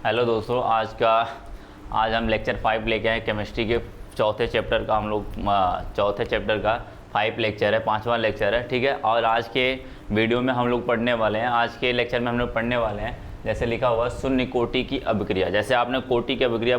Hello दोस्तों, आज हम लेक्चर 5 लेके आए केमिस्ट्री के चौथे चैप्टर का। हम लोग चौथे चैप्टर का 5 लेक्चर है, 5वां लेक्चर है, ठीक है। और आज के वीडियो में हम लोग पढ़ने वाले हैं, आज के लेक्चर में हम लोग पढ़ने वाले हैं जैसे लिखा हुआ शून्य कोटि की अभिक्रिया। जैसे आपने कोटि की अभिक्रिया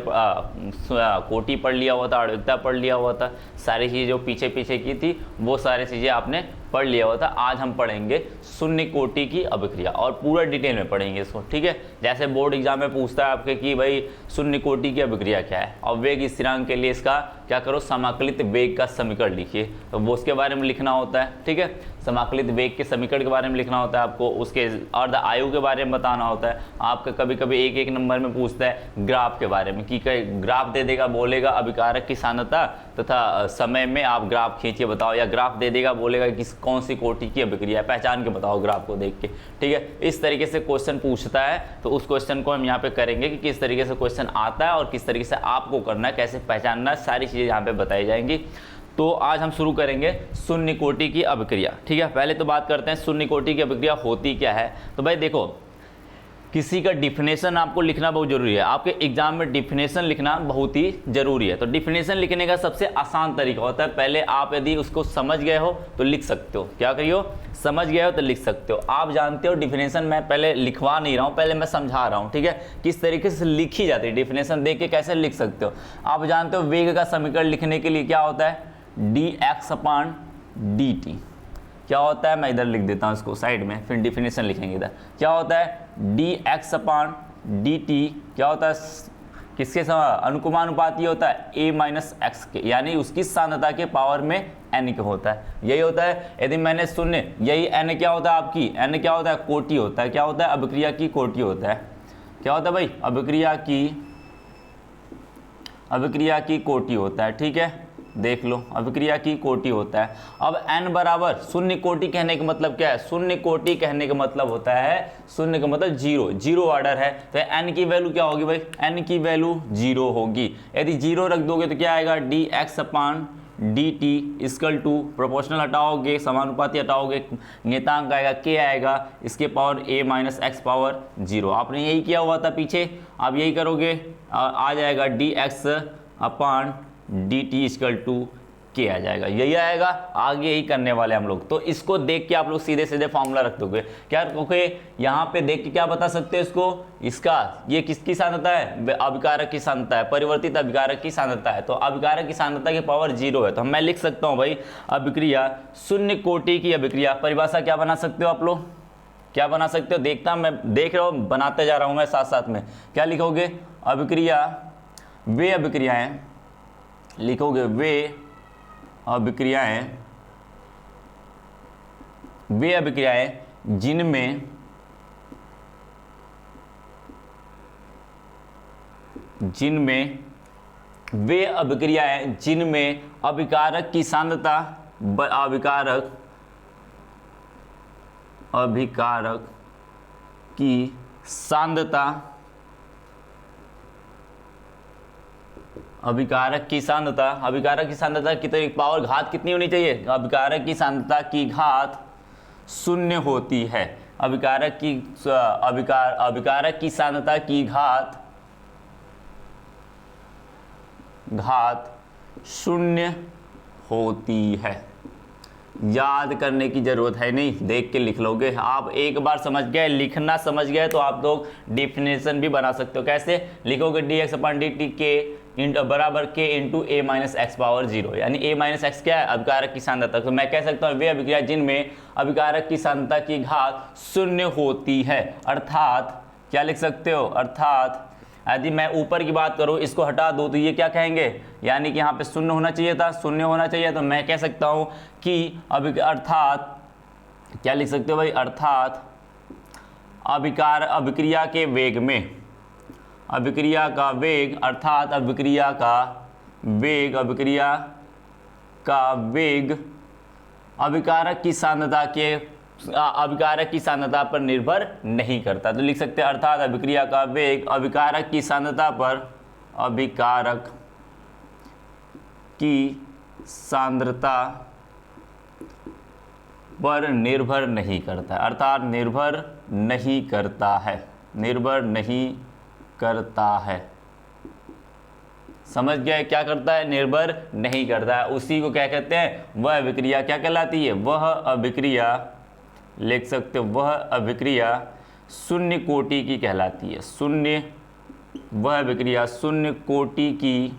कोटि पढ़ लिया हुआ था, आणविकता पढ़ लिया हुआ था, सारी चीज़ें जो पीछे पीछे की थी वो सारी चीज़ें आपने पढ़ लिया हुआ था। आज हम पढ़ेंगे शून्य कोटि की अभिक्रिया और पूरा डिटेल में पढ़ेंगे इसको, ठीक है। जैसे बोर्ड एग्जाम में पूछता है आपके कि भाई शून्य कोटि की अभिक्रिया क्या है, और वेग स्थिरांक के लिए इसका क्या करो, समाकलित वेग का समीकरण लिखिए, तो वो उसके बारे में लिखना होता है, ठीक है। समाकलित वेग के समीकरण के बारे में लिखना होता है आपको, उसके अर्ध आयु के बारे में बताना होता है आपका। कभी कभी एक नंबर में पूछता है ग्राफ के बारे में कि ग्राफ दे देगा, बोलेगा अभिकारक की सांद्रता तथा समय में आप ग्राफ खींचिए बताओ, या ग्राफ दे देगा बोलेगा कि कौन सी कोटि की अभिक्रिया है, पहचान के बताओ ग्राफ को देख के, ठीक है। इस तरीके से क्वेश्चन पूछता है, तो उस क्वेश्चन को हम यहाँ पे करेंगे कि किस तरीके से क्वेश्चन आता है और किस तरीके से आपको करना है, कैसे पहचानना है, सारी चीज़ें यहाँ पे बताई जाएंगी। तो आज हम शुरू करेंगे शून्य कोटि की अभिक्रिया, ठीक है। पहले तो बात करते हैं शून्य कोटि की अभिक्रिया होती क्या है। तो भाई देखो, किसी का डिफिनेशन आपको लिखना बहुत जरूरी है, आपके एग्जाम में डिफिनेशन लिखना बहुत ही जरूरी है। तो डिफिनेशन लिखने का सबसे आसान तरीका होता है, पहले आप यदि उसको समझ गए हो तो लिख सकते हो, क्या करियो, समझ गए हो तो लिख सकते हो। आप जानते हो डिफिनेशन मैं पहले लिखवा नहीं रहा हूँ, पहले मैं समझा रहा हूँ, ठीक है, किस तरीके से लिखी जाती है, डिफिनेशन देख के कैसे लिख सकते हो। आप जानते हो वेग का समीकरण लिखने के लिए क्या होता है, dx/dt क्या होता है, मैं इधर लिख देता हूँ इसको साइड में, फिर डिफिनेशन लिखेंगे इधर। क्या होता है dx/dt, क्या होता है, किसके अनुक्रमानुपाती होता है, a-x के, यानी उसकी सांद्रता के पावर में n के होता है, यही होता है। यदि मैंने शून्य, यही n क्या होता है आपकी, n क्या होता है, कोटि होता है, क्या होता है, अभिक्रिया की कोटि होता है, क्या होता है भाई, अभिक्रिया की कोटि होता है, ठीक है। देख लो, अभिक्रिया की कोटि होता है। अब n बराबर शून्य कोटि कहने का मतलब क्या है, शून्य कोटि कहने का मतलब होता है, शून्य का मतलब जीरो ऑर्डर है, तो n की वैल्यू क्या होगी भाई, n की वैल्यू 0 होगी। यदि 0 रख दोगे तो क्या आएगा, dx/dt इक्वल टू, प्रोपोर्शनल हटाओगे, समानुपाती हटाओगे, नियतांक आएगा k आएगा, इसके पावर a-x पावर 0। आपने यही किया हुआ था पीछे, आप यही करोगे, आ जाएगा dx/dt इक्वल टू के आ जाएगा, यही आएगा। आगे यही करने वाले हम लोग, तो इसको देख के आप लोग सीधे सीधे फॉर्मूला रख दोगे, क्या रखोगे, यहाँ पे देख के क्या बता सकते हो इसको, इसका ये किसकी सांद्रता है, अभिकारक की सांद्रता है, परिवर्तित अभिकारक की सांद्रता है, तो अभिकारक की सांद्रता की पावर 0 है, तो मैं लिख सकता हूँ भाई अभिक्रिया, शून्य कोटि की अभिक्रिया। परिभाषा क्या बना सकते हो आप लोग, क्या बना सकते हो, देखता मैं देख रहा हूँ, बनाते जा रहा हूँ मैं साथ साथ में। क्या लिखोगे, अभिक्रिया, वे अभिक्रियाएं लिखोगे, वे अभिक्रियाएं जिनमें अभिकारक की सांद्रता अभिकारक की सांद्रता कितनी, पावर घात कितनी होनी चाहिए, अभिकारक की सांद्रता की घात 0 होती है, अभिकारक की सांद्रता की घात 0 होती है। याद करने की जरूरत है नहीं, देख के लिख लोगे आप। एक बार समझ गए, लिखना समझ गए, तो आप लोग डिफिनेशन भी बना सकते हो। कैसे लिखोगे, dx/dt के बराबर k इंटू a-x पावर 0, यानी a-x क्या है, अभिकारक की सांद्रता। तो मैं कह सकता हूँ वे अभिक्रिया जिनमें अभिकारक की सांद्रता की घात 0 होती है, अर्थात क्या लिख सकते हो, अर्थात यदि मैं ऊपर की बात करूं, इसको हटा दूं तो ये क्या कहेंगे, यानी कि यहाँ पे 0 होना चाहिए था, 0 होना चाहिए, तो मैं कह सकता हूं कि अर्थात क्या लिख सकते हो भाई, अर्थात अभिक्रिया के वेग में, अभिक्रिया का वेग, अर्थात अभिक्रिया का वेग अभिकारक की सांद्रता पर निर्भर नहीं करता। तो लिख सकते हैं अर्थात अभिक्रिया का वेग अभिकारक की सांद्रता पर निर्भर नहीं करता है, अर्थात निर्भर नहीं करता है। समझ गए, क्या करता है, निर्भर नहीं करता है। उसी को क्या कहते हैं, वह अभिक्रिया क्या कहलाती है, वह अभिक्रिया, लिख सकते हो वह अभिक्रिया शून्य कोटि की कहलाती है। शून्य, वह अभिक्रिया शून्य कोटि की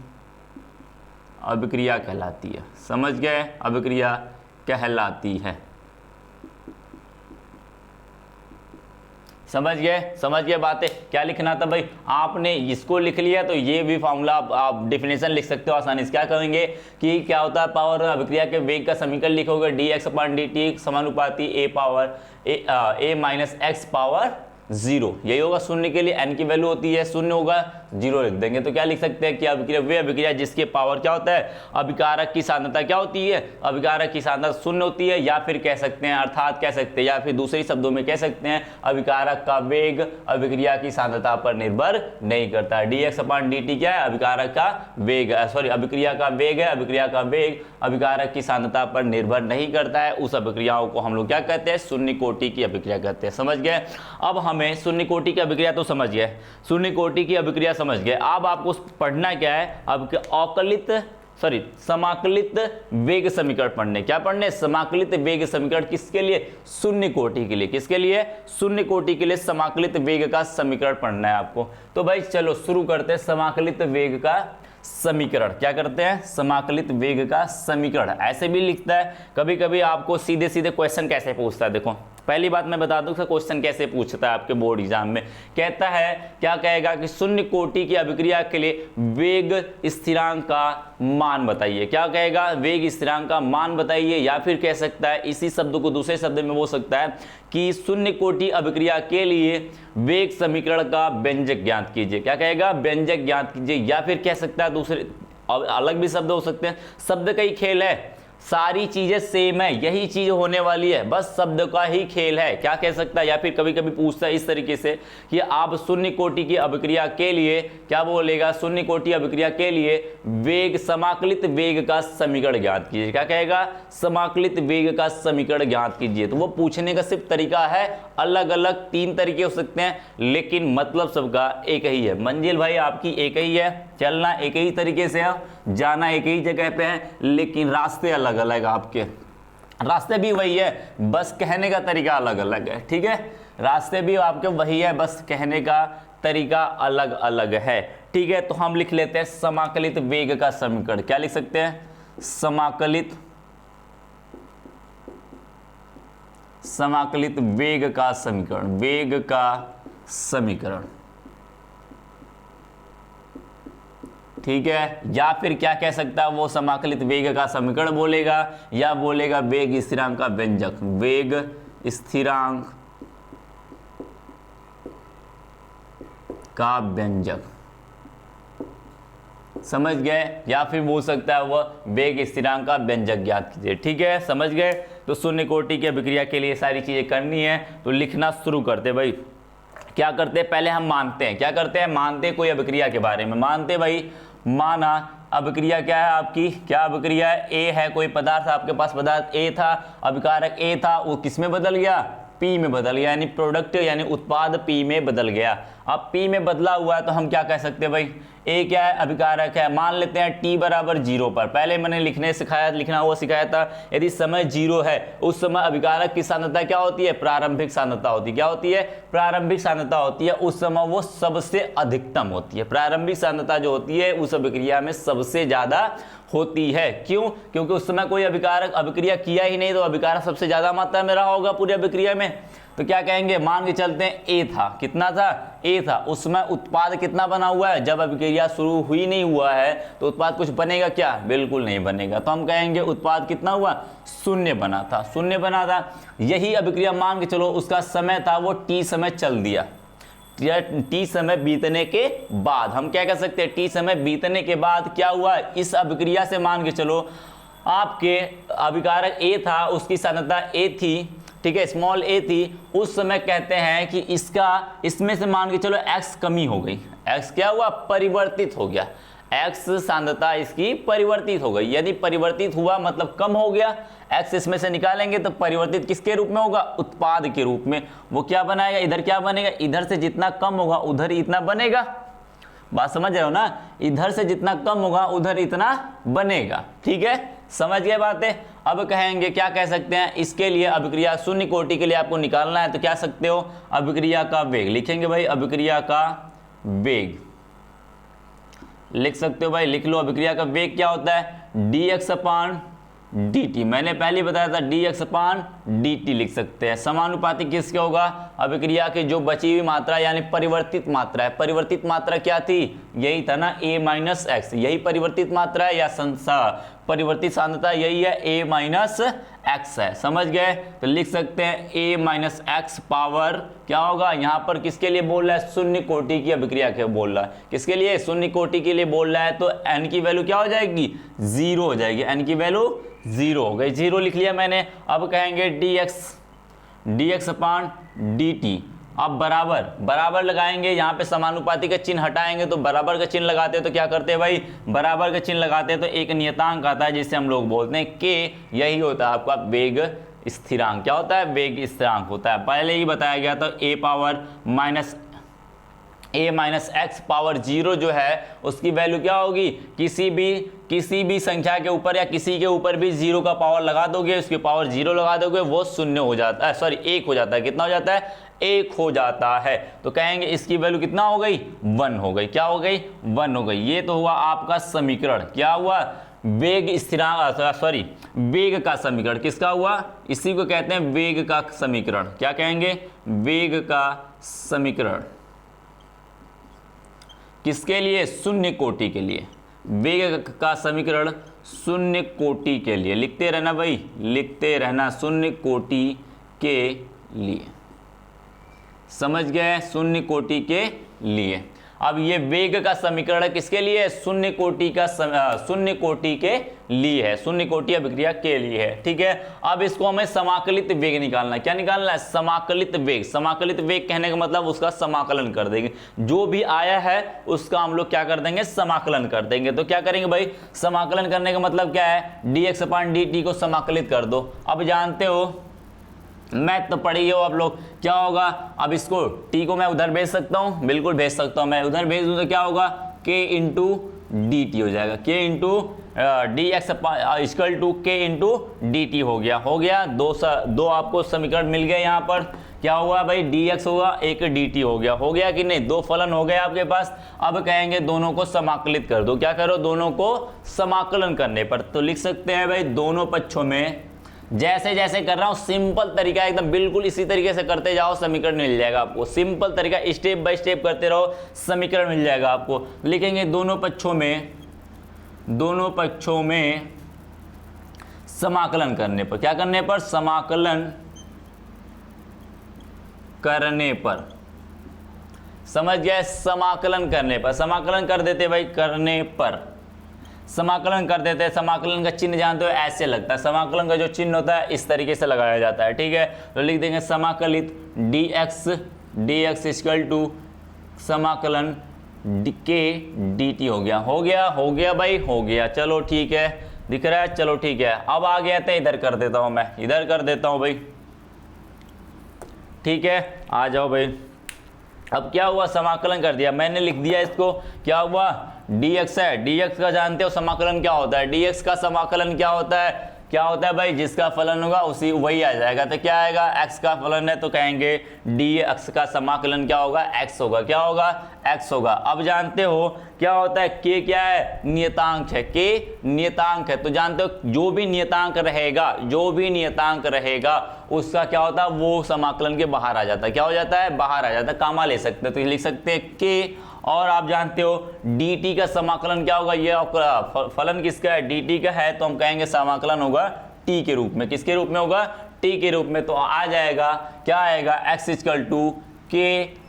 अभिक्रिया कहलाती है। समझ गए, अभिक्रिया कहलाती है। समझ गए बातें। क्या लिखना था भाई, आपने इसको लिख लिया तो ये भी फॉर्मूला आप डेफिनेशन लिख सकते हो आसानी से। क्या करेंगे कि क्या होता है, पावर अभिक्रिया के वेग का समीकरण लिखोगे dx/dt समानुपाती a माइनस एक्स पावर 0, यही होगा शून्य के लिए। n की वैल्यू होती है, शून्य होगा 0 लिख देंगे। तो क्या लिख सकते हैं कि अभिक्रिया वे अभिक्रिया जिसके पावर क्या होता है, अभिकारक की सांद्रता क्या होती है, अभिकारक की सांद्रता शून्य होती है, या फिर कह सकते हैं, अर्थात कह सकते हैं, या फिर दूसरे शब्दों में कह सकते हैं अभिकारक का वेग अभिक्रिया की सांद्रता पर निर्भर नहीं करता है। dx/dt क्या है, अभिकारक का वेग, सॉरी अभिक्रिया का वेग है, अभिक्रिया का वेग अभिकारक की सांद्रता पर निर्भर नहीं करता है। उस अभिक्रियाओं को हम लोग क्या कहते हैं, शून्य कोटि की अभिक्रिया कहते हैं। समझ गए। अब हमें शून्य कोटि की अभिक्रिया तो समझ गए, शून्य कोटि की अभिक्रिया समझ गए। अब आपको पढ़ना क्या है, अब समाकलित वेग समीकरण पढ़ने। क्या पढ़ने, समाकलित वेग समीकरण किसके लिए, शून्य कोटि के लिए। किसके लिए, शून्य कोटि के लिए समाकलित वेग का समीकरण पढ़ना है आपको। तो भाई चलो शुरू करते हैं समाकलित वेग का समीकरण। क्या करते हैं, समाकलित वेग का समीकरण। ऐसे भी लिखता है, कभी कभी आपको सीधे सीधे क्वेश्चन कैसे पूछता है। देखो पहली बात मैं बता दूं कि क्वेश्चन कैसे पूछता है आपके बोर्ड एग्जाम में। कहता है, क्या कहेगा कि शून्य कोटि की अभिक्रिया के लिए वेग स्थिरांक का मान बताइए। क्या कहेगा, वेग स्थिरांक का मान बताइए। या फिर कह सकता है, इसी शब्द को दूसरे शब्द में बोल सकता है कि शून्य कोटि अभिक्रिया के लिए वेग समीकरण का व्यंजक ज्ञात कीजिए। क्या कहेगा, व्यंजक ज्ञात कीजिए। या फिर कह सकता है दूसरे अलग भी शब्द हो सकते हैं, शब्द का ही खेल है, सारी चीजें सेम है, यही चीज होने वाली है, बस शब्द का ही खेल है। क्या कह सकता है, या फिर कभी कभी पूछता है इस तरीके से कि आप शून्य कोटि की अभिक्रिया के लिए क्या बोलेगा, शून्य कोटि अभिक्रिया के लिए वेग समाकलित वेग का समीकरण ज्ञात कीजिए। क्या कहेगा, समाकलित वेग का समीकरण ज्ञात कीजिए। तो वो पूछने का सिर्फ तरीका है, अलग अलग 3 तरीके हो सकते हैं, लेकिन मतलब सबका एक ही है। मंजिल भाई आपकी एक ही है, चलना एक ही तरीके से है, जाना एक ही जगह पे है, लेकिन रास्ते अलग अलग। आपके रास्ते भी वही है, बस कहने का तरीका अलग अलग है। ठीक है, रास्ते भी आपके वही है, बस कहने का तरीका अलग अलग है। ठीक है, तो हम लिख लेते हैं समाकलित वेग का समीकरण। क्या लिख सकते हैं, समाकलित वेग का समीकरण, वेग का समीकरण। ठीक है, या फिर क्या कह सकता है, वो समाकलित वेग का समीकरण बोलेगा, या बोलेगा वेग स्थिरांक का व्यंजक, वेग स्थिरांक का व्यंजक। समझ गए, या फिर बोल सकता है वह वेग स्थिरांक का व्यंजक ज्ञात कीजिए। ठीक है, समझ गए। तो शून्य कोटि की अभिक्रिया के लिए सारी चीजें करनी है, तो लिखना शुरू करते भाई। क्या करते हैं, पहले हम मानते हैं, क्या करते हैं, मानते कोई अभिक्रिया के बारे में। मानते भाई, माना अभिक्रिया क्या है आपकी, क्या अभिक्रिया है, ए है कोई पदार्थ, आपके पास पदार्थ ए था, अभिकारक ए था, वो किस में बदल गया, पी में बदल गया, यानी प्रोडक्ट यानी उत्पाद पी में बदल गया। अब पी में बदला हुआ है तो हम क्या कह सकते हैं भाई, ए क्या है, अभिकारक है। मान लेते हैं t बराबर 0 पर, पहले मैंने लिखना वो सिखाया था, यदि समय 0 है उस समय अभिकारक की सांद्रता क्या होती है, प्रारंभिक सांद्रता होती है। क्या होती है, प्रारंभिक सांद्रता होती है। उस समय वो सबसे अधिकतम होती है, प्रारंभिक सांद्रता जो होती है उस अभिक्रिया में सबसे ज्यादा होती है। क्यों, क्योंकि उस समय कोई अभिकारक अभिक्रिया किया ही नहीं, तो अभिकारक सबसे ज्यादा मात्रा में रहा होगा पूरी अभिक्रिया में। तो क्या कहेंगे, मान के चलते हैं ए था, कितना था, ए था। उस समय उत्पाद कितना बना हुआ है, जब अभिक्रिया शुरू हुई नहीं हुआ है तो उत्पाद कुछ बनेगा क्या, बिल्कुल नहीं बनेगा। तो हम कहेंगे उत्पाद कितना हुआ, 0 बना था, 0 बना था। यही अभिक्रिया मान के चलो उसका समय था वो t समय चल दिया, टी समय बीतने के बाद हम क्या कह सकते हैं, टी समय बीतने के बाद क्या हुआ, इस अभिक्रिया से मान के चलो आपके अभिकारक ए था, उसकी सांद्रता ए थी, ठीक है, स्मॉल ए थी। उस समय कहते हैं कि इसमें से मान के चलो x कमी हो गई, x क्या हुआ, परिवर्तित हो गया, x सांद्रता इसकी परिवर्तित हो गई। यदि परिवर्तित हुआ मतलब कम हो गया, x इसमें से निकालेंगे तो परिवर्तित किसके रूप में होगा, उत्पाद के रूप में। वो क्या बनाएगा, इधर क्या बनेगा, इधर से जितना कम होगा उधर ही इतना बनेगा। बात समझ रहे हो ना, इधर से जितना कम होगा उधर इतना बनेगा, ठीक है, समझ गए बातें। अब कहेंगे क्या कह सकते हैं, इसके लिए अभिक्रिया शून्य कोटि के लिए आपको निकालना है तो क्या सकते हो, अभिक्रिया का वेग लिखेंगे भाई, अभिक्रिया का वेग लिख सकते हो भाई, लिख लो। अभिक्रिया का वेग क्या होता है, dx अपान dt, मैंने पहले ही बताया था dx अपान dt लिख सकते हैं। समानुपाती किसके होगा, अभिक्रिया की जो बची हुई मात्रा यानी परिवर्तित मात्रा है, परिवर्तित मात्रा क्या थी, यही था ना a माइनस एक्स, यही परिवर्तित मात्रा है, या परिवर्तित सांद्रता यही है a माइनस एक्स है, समझ गए। तो लिख सकते हैं a माइनस एक्स पावर क्या होगा, यहाँ पर किसके लिए बोल रहा है, शून्य कोटि की अभिक्रिया के बोल रहा है, किसके लिए, शून्य कोटि के लिए बोल रहा है, तो n की वैल्यू क्या हो जाएगी, 0 हो जाएगी, n की वैल्यू 0 हो गई, 0 लिख लिया मैंने। अब कहेंगे dx अपान dt, अब बराबर लगाएंगे, यहाँ पे समानुपाती का चिन्ह हटाएंगे तो बराबर का चिन्ह लगाते हैं, तो क्या करते हैं भाई, बराबर का चिन्ह लगाते हैं तो एक नियतांक आता है जिसे हम लोग बोलते हैं k, यही होता है आपका वेग स्थिरांक, क्या होता है, वेग स्थिरांक होता है, पहले ही बताया गया था। a माइनस एक्स पावर 0 जो है उसकी वैल्यू क्या होगी, किसी भी संख्या के ऊपर या किसी के ऊपर भी 0 का पावर लगा दोगे, उसके पावर 0 लगा दोगे, वो शून्य हो जाता है, सॉरी 1 हो जाता है, कितना हो जाता है, 1 हो जाता है। तो कहेंगे इसकी वैल्यू कितना हो गई, 1 हो गई, क्या हो गई, 1 हो गई। ये तो हुआ आपका समीकरण, क्या हुआ, वेग स्थिरांक, सॉरी वेग का समीकरण, किसका हुआ, इसी को कहते हैं वेग का समीकरण, क्या कहेंगे, वेग का समीकरण, किसके लिए, शून्य कोटि के लिए, वेग का समीकरण शून्य कोटि के लिए, लिखते रहना भाई, लिखते रहना, शून्य कोटि के लिए, समझ गए, शून्य कोटि के लिए। अब ये वेग का समीकरण किसके लिए, शून्य कोटि के लिए है, शून्य कोटि अभिक्रिया के लिए है, ठीक है। अब इसको हमें समाकलित वेग निकालना है, क्या निकालना है, समाकलित वेग। समाकलित वेग कहने का मतलब उसका समाकलन कर देंगे, जो भी आया है उसका हम लोग क्या कर देंगे, समाकलन कर देंगे। तो क्या करेंगे भाई, समाकलन करने का मतलब क्या है, dx अपान dt को समाकलित कर दो। अब जानते हो मैथ तो पढ़ी हो आप लोग, क्या होगा, अब इसको t को मैं उधर भेज सकता हूँ, बिल्कुल भेज सकता हूँ, मैं उधर भेज दूँ तो क्या होगा, k इंटू डी टी हो जाएगा, k into D X equal to k into D T हो गया, दो आपको समीकरण मिल गए। यहाँ पर क्या हुआ भाई, dx होगा, एक dt हो गया कि नहीं, दो फलन हो गए आपके पास। अब कहेंगे दोनों को समाकलित कर दो, क्या करो, दोनों को समाकलन करने पर तो लिख सकते हैं भाई, दोनों पक्षों में जैसे जैसे कर रहा हूं सिंपल तरीका, एकदम बिल्कुल इसी तरीके से करते जाओ, समीकरण मिल जाएगा आपको। सिंपल तरीका, स्टेप बाय स्टेप करते रहो, समीकरण मिल जाएगा आपको। लिखेंगे दोनों पक्षों में समाकलन करने पर, क्या करने पर, समाकलन करने पर, समझ गए, समाकलन करने पर, समाकलन कर देते भाई, करने पर समाकलन कर देते हैं। समाकलन का चिन्ह जानते हो, ऐसे लगता है, समाकलन का जो चिन्ह होता है इस तरीके से लगाया जाता है, ठीक है। तो लिख देंगे समाकलित dx इक्वल टू समाकलन k dt हो गया भाई, हो गया, चलो ठीक है, दिख रहा है, चलो ठीक है। अब आ गया था, इधर कर देता हूं मैं, इधर कर देता हूं भाई, ठीक है, आ जाओ भाई। अब क्या हुआ, समाकलन कर दिया मैंने, लिख दिया इसको, क्या हुआ, dx है, dx का जानते हो समाकलन क्या होता है, dx का समाकलन क्या होता है भाई, जिसका फलन होगा उसी वही आ जाएगा। तो क्या आएगा, x का फलन है तो कहेंगे dx का समाकलन क्या होगा, x होगा, क्या होगा, x होगा। अब जानते हो क्या होता है, k क्या है, नियतांक है, k नियतांक है। तो जानते हो जो भी नियतांक रहेगा उसका क्या होता है, वो समाकलन के बाहर आ जाता है, क्या हो जाता है, बाहर आ जाता है, कामा ले सकते हैं। तो लिख सकते हैं k, और आप जानते हो dt का समाकलन क्या होगा, ये फलन किसका है, dt का है, तो हम कहेंगे समाकलन होगा t के रूप में, किसके रूप में होगा, t के रूप में। तो आ जाएगा, क्या आएगा, x equal to k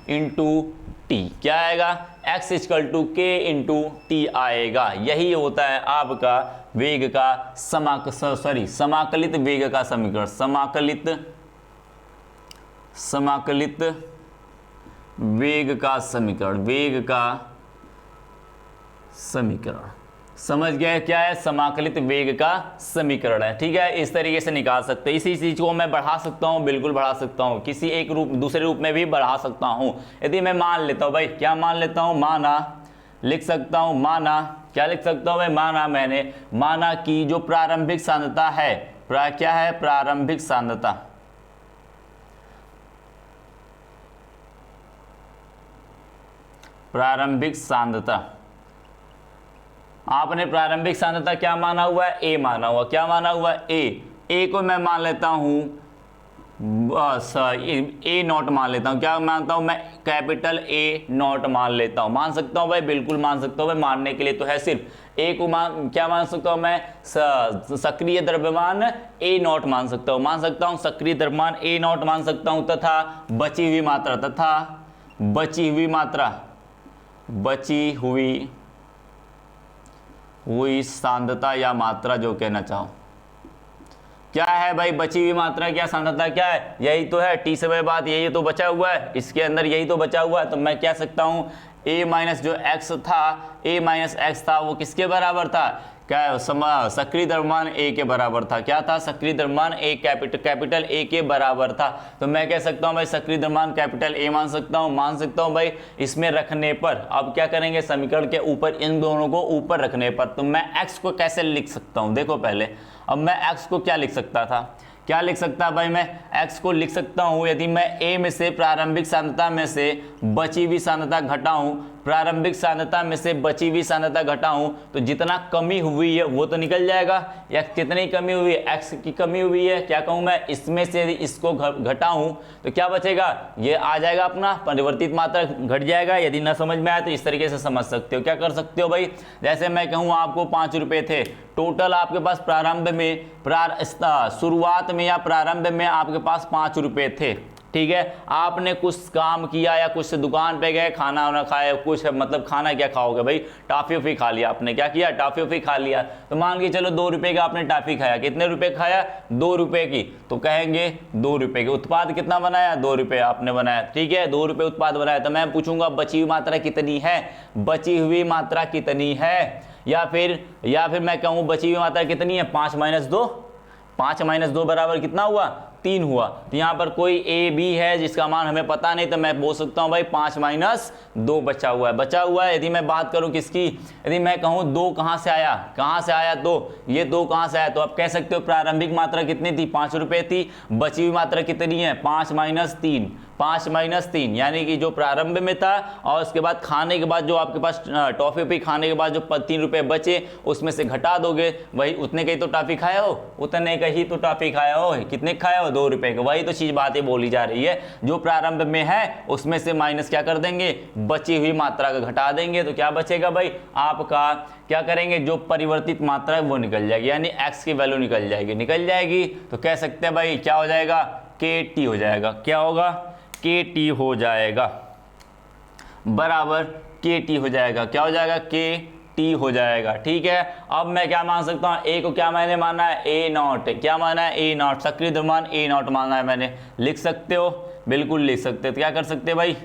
into T, क्या आएगा, x equal to k into T आएगा। यही होता है आपका वेग का समाकलित वेग का समीकरण, समाकलित वेग का समीकरण, समझ गए क्या है, समाकलित वेग का समीकरण है, ठीक है। इस तरीके से निकाल सकते हैं। इसी चीज को मैं बढ़ा सकता हूं, बिल्कुल बढ़ा सकता हूं, किसी एक रूप दूसरे रूप में भी बढ़ा सकता हूं। यदि मैं मान लेता हूं भाई, क्या मान लेता हूं, माना लिख सकता हूं माना, क्या लिख सकता हूं मैं, माना मैंने, माना कि जो प्रारंभिक सांद्रता है, क्या है, प्रारंभिक सांद्रता, प्रारंभिक सांद्रता, आपने प्रारंभिक सांद्रता क्या माना हुआ है, ए माना हुआ, क्या माना हुआ है, ए को मैं मान लेता हूं ए नॉट मान लेता हूं, क्या मानता हूं मैं, कैपिटल ए नॉट मान लेता हूं, मान सकता हूं भाई, बिल्कुल मान सकता हूं भाई, मानने के लिए तो है, सिर्फ ए को क्या मान सकता हूं मैं, सक्रिय द्रव्यमान ए नॉट मान सकता हूं, सक्रिय द्रव्यमान ए नॉट मान सकता हूं, तथा बची हुई सांद्रता या मात्रा, जो कहना चाहो क्या है भाई, बची हुई मात्रा क्या, सांद्रता क्या है, यही तो है, टी समय बाद यही तो बचा हुआ है, इसके अंदर यही तो बचा हुआ है, तो मैं कह सकता हूं a माइनस जो x था वो किसके बराबर था, क्या सक्रिय द्रव्यमान a के बराबर था, क्या था, सक्रिय द्रव्यमान a कैपिटल A के बराबर था, तो मैं कह सकता हूं भाई सक्रिय द्रव्यमान कैपिटल A मान सकता हूं भाई, इसमें रखने पर। अब क्या करेंगे, समीकरण के ऊपर इन दोनों को ऊपर रखने पर, तो मैं x को कैसे लिख सकता हूं, देखो पहले, अब मैं x को क्या लिख सकता था, क्या लिख सकता भाई, मैं x को लिख सकता हूं, यदि मैं a में से प्रारंभिक सांद्रता में से बची हुई सांद्रता घटाऊं, प्रारंभिक सांद्रता में से बची हुई सांद्रता घटाऊं, तो जितना कमी हुई है वो तो निकल जाएगा, या कितनी कमी हुई है, x की कमी हुई है, क्या कहूं मैं, इसमें से यदि इसको घटाऊं तो क्या बचेगा, ये आ जाएगा अपना परिवर्तित मात्रा घट जाएगा। यदि ना समझ में आया तो इस तरीके से समझ सकते हो, क्या कर सकते हो भाई, जैसे मैं कहूँ आपको 5 रुपये थे टोटल, आपके पास प्रारंभ में शुरुआत में या प्रारंभ में आपके पास 5 रुपये थे, ठीक है, आपने कुछ काम किया या कुछ दुकान पे गए, खाना वाना खाया, कुछ मतलब खाना क्या खाओगे भाई, टॉफी उफी खा लिया आपने, क्या किया, टॉफी उफी खा लिया, तो मान के चलो 2 रुपए का आपने टॉफी खाया, कितने रुपए खाया, 2 रुपए की, तो कहेंगे 2 रुपए के, उत्पाद कितना बनाया, 2 रुपए आपने बनाया, ठीक है, 2 रुपए उत्पाद बनाया, तो मैं पूछूंगा बची हुई मात्रा कितनी है, बची हुई मात्रा कितनी है, या फिर मैं कहूँ बची हुई मात्रा कितनी है, 5 माइनस 2 बराबर कितना हुआ, 3 हुआ, तो यहाँ पर कोई ए बी है जिसका मान हमें पता नहीं, तो मैं बोल सकता हूँ भाई 5 माइनस 2 बचा हुआ है। यदि मैं बात करूँ किसकी, यदि मैं कहूँ 2 कहाँ से आया, 2, ये 2 कहाँ से आया, तो आप कह सकते हो प्रारंभिक मात्रा कितनी थी, 5 रुपये थी, बची हुई मात्रा कितनी है, 5 माइनस 3, यानी कि जो प्रारंभ में था और उसके बाद खाने के बाद जो आपके पास टॉफी पे खाने के बाद जो 3 रुपये बचे उसमें से घटा दोगे, वही उतने का ही तो टॉफी खाया हो, कितने खाया हो, 2 रुपए का, वही तो चीज बातें बोली जा रही है, जो प्रारंभ में है उसमें से माइनस क्या कर देंगे, बची हुई मात्रा का घटा देंगे, तो क्या बचेगा भाई आपका, क्या करेंगे, जो परिवर्तित मात्रा है वो निकल जाएगी, यानी x की वैल्यू निकल जाएगी, तो कह सकते हैं भाई क्या हो जाएगा, KT हो जाएगा, क्या होगा, KT हो जाएगा, बराबर KT हो जाएगा, क्या हो जाएगा, KT हो जाएगा, ठीक है। अब मैं क्या मान सकता हूँ, ए को क्या मैंने माना है, ए नॉट, क्या माना है, ए नॉट, सक्रिय द्रव्यमान ए नॉट माना है मैंने, लिख सकते हो, बिल्कुल लिख सकते हो, क्या कर सकते हैं भाई,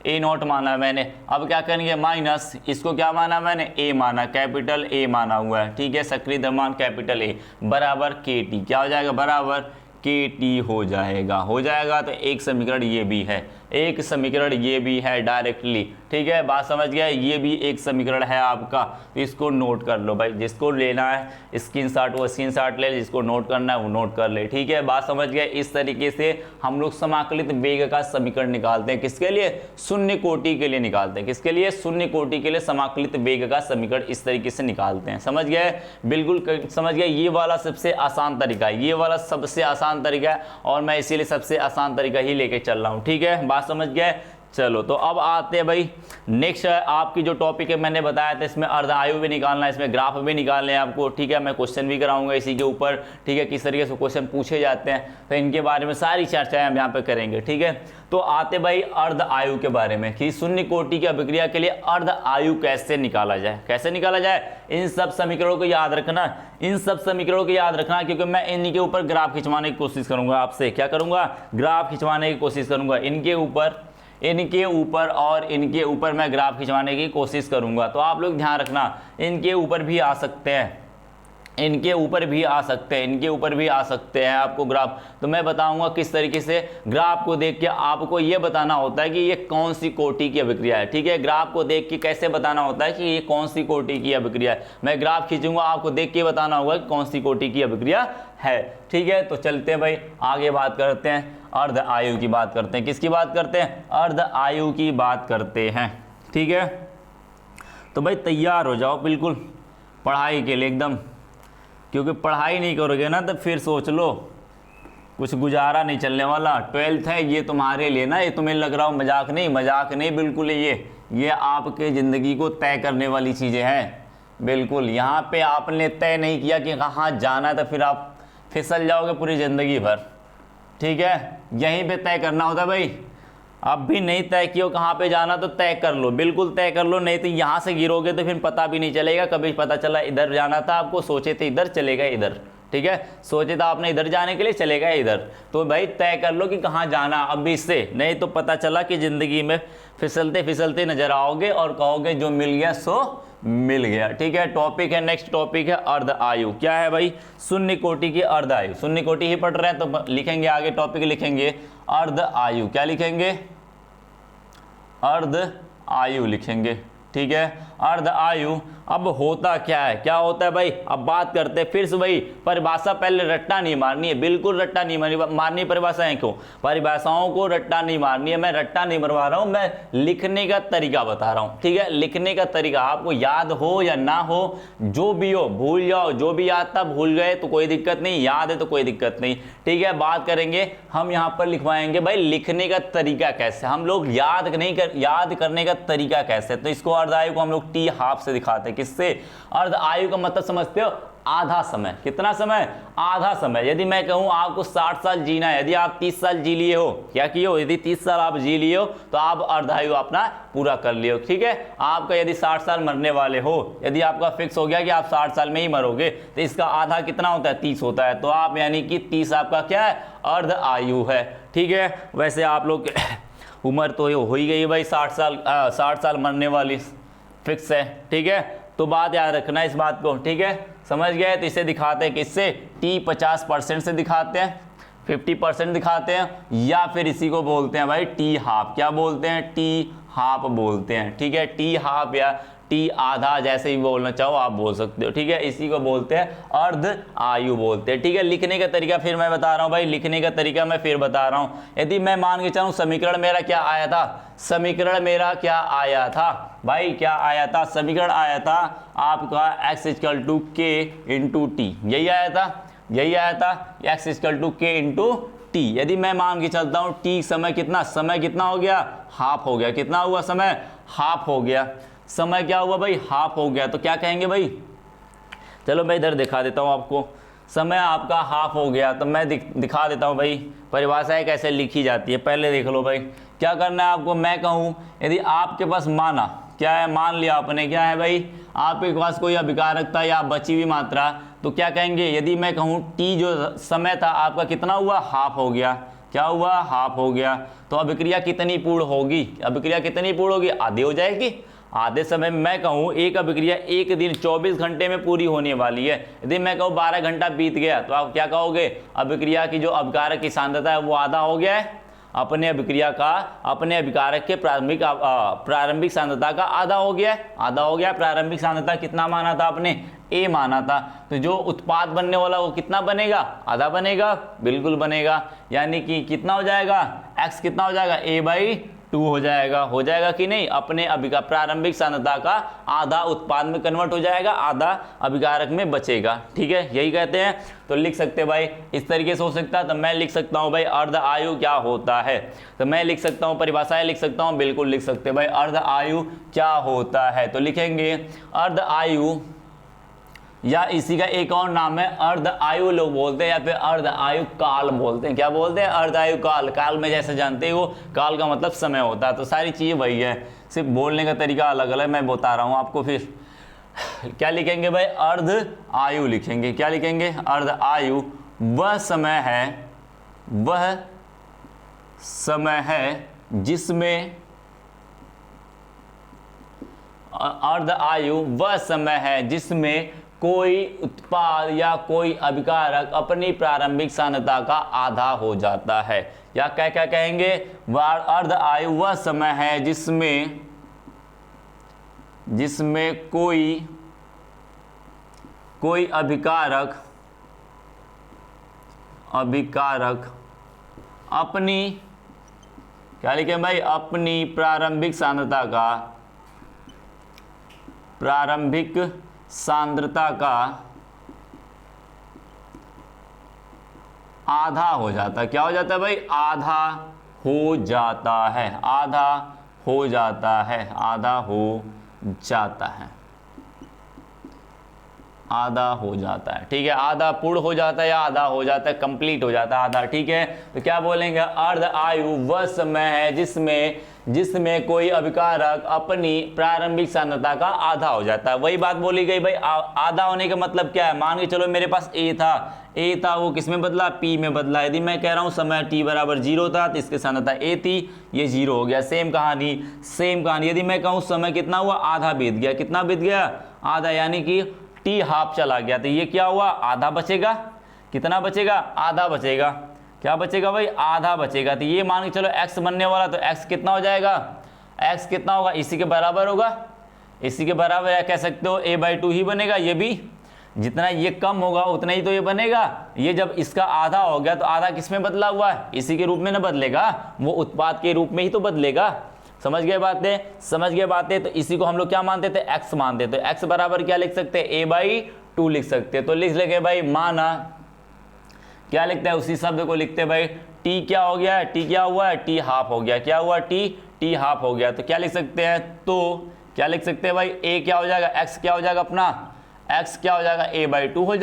ए नॉट माना है मैंने। अब क्या करेंगे, माइनस, इसको क्या माना मैंने, ए माना, कैपिटल ए माना हुआ है, ठीक है, सक्रिय द्रव्यमान कैपिटल ए, बराबर KT, क्या हो जाएगा, बराबर KT हो जाएगा, तो एक समीकरण ये भी है डायरेक्टली, ठीक है, बात समझ गया, ये भी एक समीकरण है आपका, तो इसको नोट कर लो भाई, जिसको लेना है स्क्रीनशॉट वो स्क्रीनशॉट ले, जिसको नोट करना है वो नोट कर ले, ठीक है, बात समझ गया। इस तरीके से हम लोग समाकलित वेग का समीकरण निकालते हैं, किसके लिए, शून्य कोटि के लिए निकालते हैं, किसके लिए, शून्य कोटि के लिए समाकलित वेग का समीकरण इस तरीके से निकालते हैं, समझ गए, बिल्कुल समझ गए, ये वाला सबसे आसान तरीका है, ये वाला सबसे आसान तरीका है, और मैं इसीलिए सबसे आसान तरीका ही लेके चल रहा हूँ, ठीक है, बात समझ गए। चलो तो अब आते हैं भाई नेक्स्ट आपकी जो टॉपिक है मैंने बताया था, इसमें अर्ध आयु भी निकालना है, इसमें ग्राफ भी निकालने हैं आपको, ठीक है, मैं क्वेश्चन भी कराऊंगा इसी के ऊपर, ठीक है, किस तरीके से क्वेश्चन पूछे जाते हैं, तो इनके बारे में सारी चर्चाएं हम यहाँ पे करेंगे, ठीक है। तो आते भाई अर्ध आयु के बारे में कि शून्य कोटि की अभिक्रिया के लिए अर्ध आयु कैसे निकाला जाए, इन सब समीकरणों को याद रखना, क्योंकि मैं इनके ऊपर ग्राफ खिंचवाने की कोशिश करूंगा, आपसे क्या करूंगा, ग्राफ खिंचवाने की कोशिश करूंगा, इनके ऊपर और इनके ऊपर मैं ग्राफ खिंचवाने की कोशिश करूंगा, तो आप लोग ध्यान रखना, इनके ऊपर भी आ सकते हैं, इनके ऊपर भी आ सकते हैं, इनके ऊपर भी आ सकते हैं आपको ग्राफ। तो मैं बताऊंगा किस तरीके से ग्राफ को देख के आपको ये बताना होता है कि ये कौन सी कोटि की अभिक्रिया है। ठीक है, ग्राफ को देख के कैसे बताना होता है कि ये कौन सी कोटि की अभिक्रिया है। मैं ग्राफ खींचूंगा, आपको देख के बताना होगा कि कौन सी कोटि की अभिक्रिया है। ठीक है, तो चलते हैं भाई आगे बात करते हैं, अर्ध आयु की बात करते हैं। किसकी बात करते हैं? अर्ध आयु की बात करते हैं। ठीक है, तो भाई तैयार हो जाओ बिल्कुल पढ़ाई के लिए एकदम, क्योंकि पढ़ाई नहीं करोगे ना तो फिर सोच लो कुछ गुजारा नहीं चलने वाला। 12th है ये तुम्हारे लिए ना, ये तुम्हें लग रहा हो मजाक नहीं, मजाक नहीं बिल्कुल, ये आपके ज़िंदगी को तय करने वाली चीज़ें हैं। बिल्कुल यहाँ पे आपने तय नहीं किया कि कहाँ जाना है तो फिर आप फिसल जाओगे पूरी ज़िंदगी भर। ठीक है, यहीं पे तय करना होता है भाई। अब भी नहीं तय किया कहाँ पे जाना तो तय कर लो, बिल्कुल तय कर लो, नहीं तो यहाँ से गिरोगे तो फिर पता भी नहीं चलेगा। कभी पता चला इधर जाना था आपको, सोचे थे इधर, चले गए इधर। ठीक है, सोचे था आपने इधर जाने के लिए, चले गए इधर। तो भाई तय कर लो कि कहाँ जाना अब भी इससे, नहीं तो पता चला कि ज़िंदगी में फिसलते फिसलते नजर आओगे और कहोगे जो मिल गया सो मिल गया। ठीक है, टॉपिक है, नेक्स्ट टॉपिक है अर्ध आयु। क्या है भाई? शून्य कोटि की अर्ध आयु। शून्य कोटि ही पढ़ रहे हैं तो लिखेंगे आगे टॉपिक, लिखेंगे अर्ध आयु। क्या लिखेंगे? अर्ध आयु लिखेंगे। ठीक है, अर्ध आयु। अब होता क्या है, क्या होता है भाई? अब बात करते हैं फिर से वही परिभाषा, पहले रट्टा नहीं मारनी है, बिल्कुल रट्टा नहीं मारनी परिभाषाएं को, परिभाषाओं को रट्टा नहीं मारनी है। मैं रट्टा नहीं मरवा रहा हूं, मैं लिखने का तरीका बता रहा हूं। ठीक है, लिखने का तरीका आपको याद हो या ना हो, जो भी हो भूल जाओ, जो भी याद था भूल गए तो कोई दिक्कत नहीं, याद है तो कोई दिक्कत नहीं। ठीक है, बात करेंगे हम यहाँ पर लिखवाएंगे भाई लिखने का तरीका कैसे, हम लोग याद करने का तरीका कैसे। तो इसको अर्ध आयु को हम लोग टी हाफ से दिखाते हैं। किससे? अर्ध आयु का मतलब समझते हो? आधा समय। कितना समय? आधा समय। यदि मैं कहूं आपको 60 साल जीना है, यदि आप 30 साल जी लिए हो, क्या किए हो? यदि 30 साल आप जी लिए हो तो आप अर्ध आयु अपना पूरा कर लिए हो। ठीक है, आपका यदि 60 साल मरने वाले हो, यदि आपका फिक्स हो गया कि आप 60 साल में ही मरोगे, तो इसका आधा कितना होता है? 30 होता है। तो आप यानी कि 30 आपका क्या है? अर्ध आयु है। ठीक है, वैसे आप लोग उम्र तो हो ही गई भाई, 60 साल मरने वाली फिक्स है। ठीक है, तो बात याद रखना इस बात को। ठीक है, समझ गए? तो इसे दिखाते हैं किससे? टी 50% से दिखाते हैं, 50% दिखाते हैं, या फिर इसी को बोलते हैं भाई टी हाफ। क्या बोलते हैं? टी हाफ बोलते हैं। ठीक है, टी हाफ या टी आधा, जैसे ही बोलना चाहो आप बोल सकते हो। ठीक है, इसी को बोलते हैं अर्ध आयु बोलते हैं। ठीक है, लिखने का तरीका फिर मैं बता रहा हूँ भाई, लिखने का तरीका मैं फिर बता रहा हूँ। यदि मैं मान के चलूँ समीकरण मेरा क्या आया था, समीकरण मेरा क्या आया था भाई, क्या आया था? समीकरण आया था आपका x = k × t, यही आया था, यही आया था, x = k × t। यदि मैं मान के चलता हूँ t समय कितना, समय कितना हो गया? हाफ हो गया। कितना हुआ? समय हाफ हो गया। समय क्या हुआ भाई? हाफ हो गया। तो क्या कहेंगे भाई? चलो मैं इधर दिखा देता हूँ आपको, समय आपका हाफ हो गया। तो मैं दिखा देता हूँ भाई परिभाषाएं कैसे लिखी जाती है, पहले देख लो भाई। क्या करना है आपको? मैं कहूँ यदि आपके पास माना, क्या है? मान लिया आपने, क्या है भाई? आपके पास कोई अभिकारकता या बची हुई मात्रा, तो क्या कहेंगे? यदि मैं कहूँ टी जो समय था आपका कितना हुआ? हाफ हो गया। क्या हुआ? हाफ हो गया। तो अभिक्रिया कितनी पूर्ण होगी? अभिक्रिया कितनी पूर्ण होगी? आधी हो जाएगी। आधे समय में मैं कहूँ एक अभिक्रिया एक दिन 24 घंटे में पूरी होने वाली है। यदि मैं कहूँ 12 घंटा बीत गया तो आप क्या कहोगे? अभिक्रिया की जो अभिकारक की सांद्रता है वो आधा हो गया है। अपने अभिक्रिया का, अपने अभिकारक के प्रारंभिक सांद्रता का आधा हो गया है। आधा हो गया। प्रारंभिक सांद्रता कितना माना था आपने? ए माना था। तो जो उत्पाद बनने वाला वो कितना बनेगा? आधा बनेगा। बिल्कुल बनेगा। यानी कि कितना हो जाएगा? x कितना हो जाएगा? a/2 हो जाएगा। हो जाएगा कि नहीं? अपने प्रारंभिक सांद्रता का आधा उत्पाद में कन्वर्ट हो जाएगा, आधा अभिकारक में बचेगा। ठीक है, यही कहते हैं। तो लिख सकते हैं भाई, इस तरीके से हो सकता है। तो मैं लिख सकता हूँ भाई अर्ध आयु क्या होता है। तो मैं लिख सकता हूँ, परिभाषाएं लिख सकता हूँ, बिल्कुल लिख सकते हैं भाई अर्ध आयु क्या होता है। तो लिखेंगे अर्ध आयु, या इसी का एक और नाम है अर्ध आयु लोग बोलते हैं, या फिर अर्ध आयु काल बोलते हैं। क्या बोलते हैं? अर्ध आयु काल। काल में जैसे जानते हो, काल का मतलब समय होता है। तो सारी चीज़ें वही है, सिर्फ बोलने का तरीका अलग अलग मैं बता रहा हूँ आपको। फिर क्या लिखेंगे भाई? अर्ध आयु लिखेंगे। क्या लिखेंगे? अर्ध आयु वह समय है जिसमें, अर्ध आयु वह समय है जिसमें कोई उत्पाद या कोई अभिकारक अपनी प्रारंभिक सांद्रता का आधा हो जाता है। या क्या क्या कहेंगे, अर्ध आयु वह समय है जिसमें कोई अभिकारक अपनी, क्या लिखे भाई, अपनी प्रारंभिक सांद्रता का आधा हो जाता है। क्या हो जाता है भाई, आधा हो जाता है, आधा हो जाता है, आधा हो जाता है, आधा हो जाता है। ठीक है, आधा पूर्ण हो जाता है या आधा हो जाता है, कंप्लीट हो जाता है आधा। ठीक है, तो क्या बोलेंगे, अर्ध आयु वह समय है जिसमें कोई अभिकारक अपनी प्रारंभिक सांद्रता का आधा हो जाता है। वही बात बोली गई भाई, आधा होने का मतलब क्या है। मान के चलो मेरे पास ए था, वो किस में बदला, पी में बदला। यदि मैं कह रहा हूं समय t बराबर 0 था तो इसकी सांद्रता ए थी, ये 0 हो गया। सेम कहानी यदि मैं कहूं समय कितना हुआ, आधा बीत गया। कितना बीत गया, आधा, यानी कि टी हाफ चला गया, तो ये क्या हुआ, आधा बचेगा। कितना बचेगा, आधा बचेगा। क्या बचेगा भाई, आधा बचेगा। तो ये मान के चलो x बनने वाला, तो x कितना हो जाएगा, x कितना होगा, इसी के बराबर होगा, इसी के बराबर, या कह सकते हो a/2 ही बनेगा। ये भी जितना ये कम होगा उतना ही तो ये बनेगा। ये जब इसका आधा हो गया तो आधा किस में बदला हुआ है, इसी के रूप में ना बदलेगा, वो उत्पाद के रूप में ही तो बदलेगा। समझ गए बातें। तो इसी को हम लोग क्या मानते थे, x मानते थे। x बराबर क्या लिख सकते हैं, a/2 लिख सकते हैं। तो लिख लेंगे भाई, माना क्या लिखते हैं, उसी शब्द को लिखते हैं भाई, t क्या हो गया है, t क्या हुआ है, t हाफ हो गया। क्या हुआ, t हाफ हो गया। तो क्या लिख सकते हैं, तो क्या लिख सकते हैं भाई, a क्या हो जाएगा, x क्या हो जाएगा अपना, x क्या हो जाएगा, a/2 हो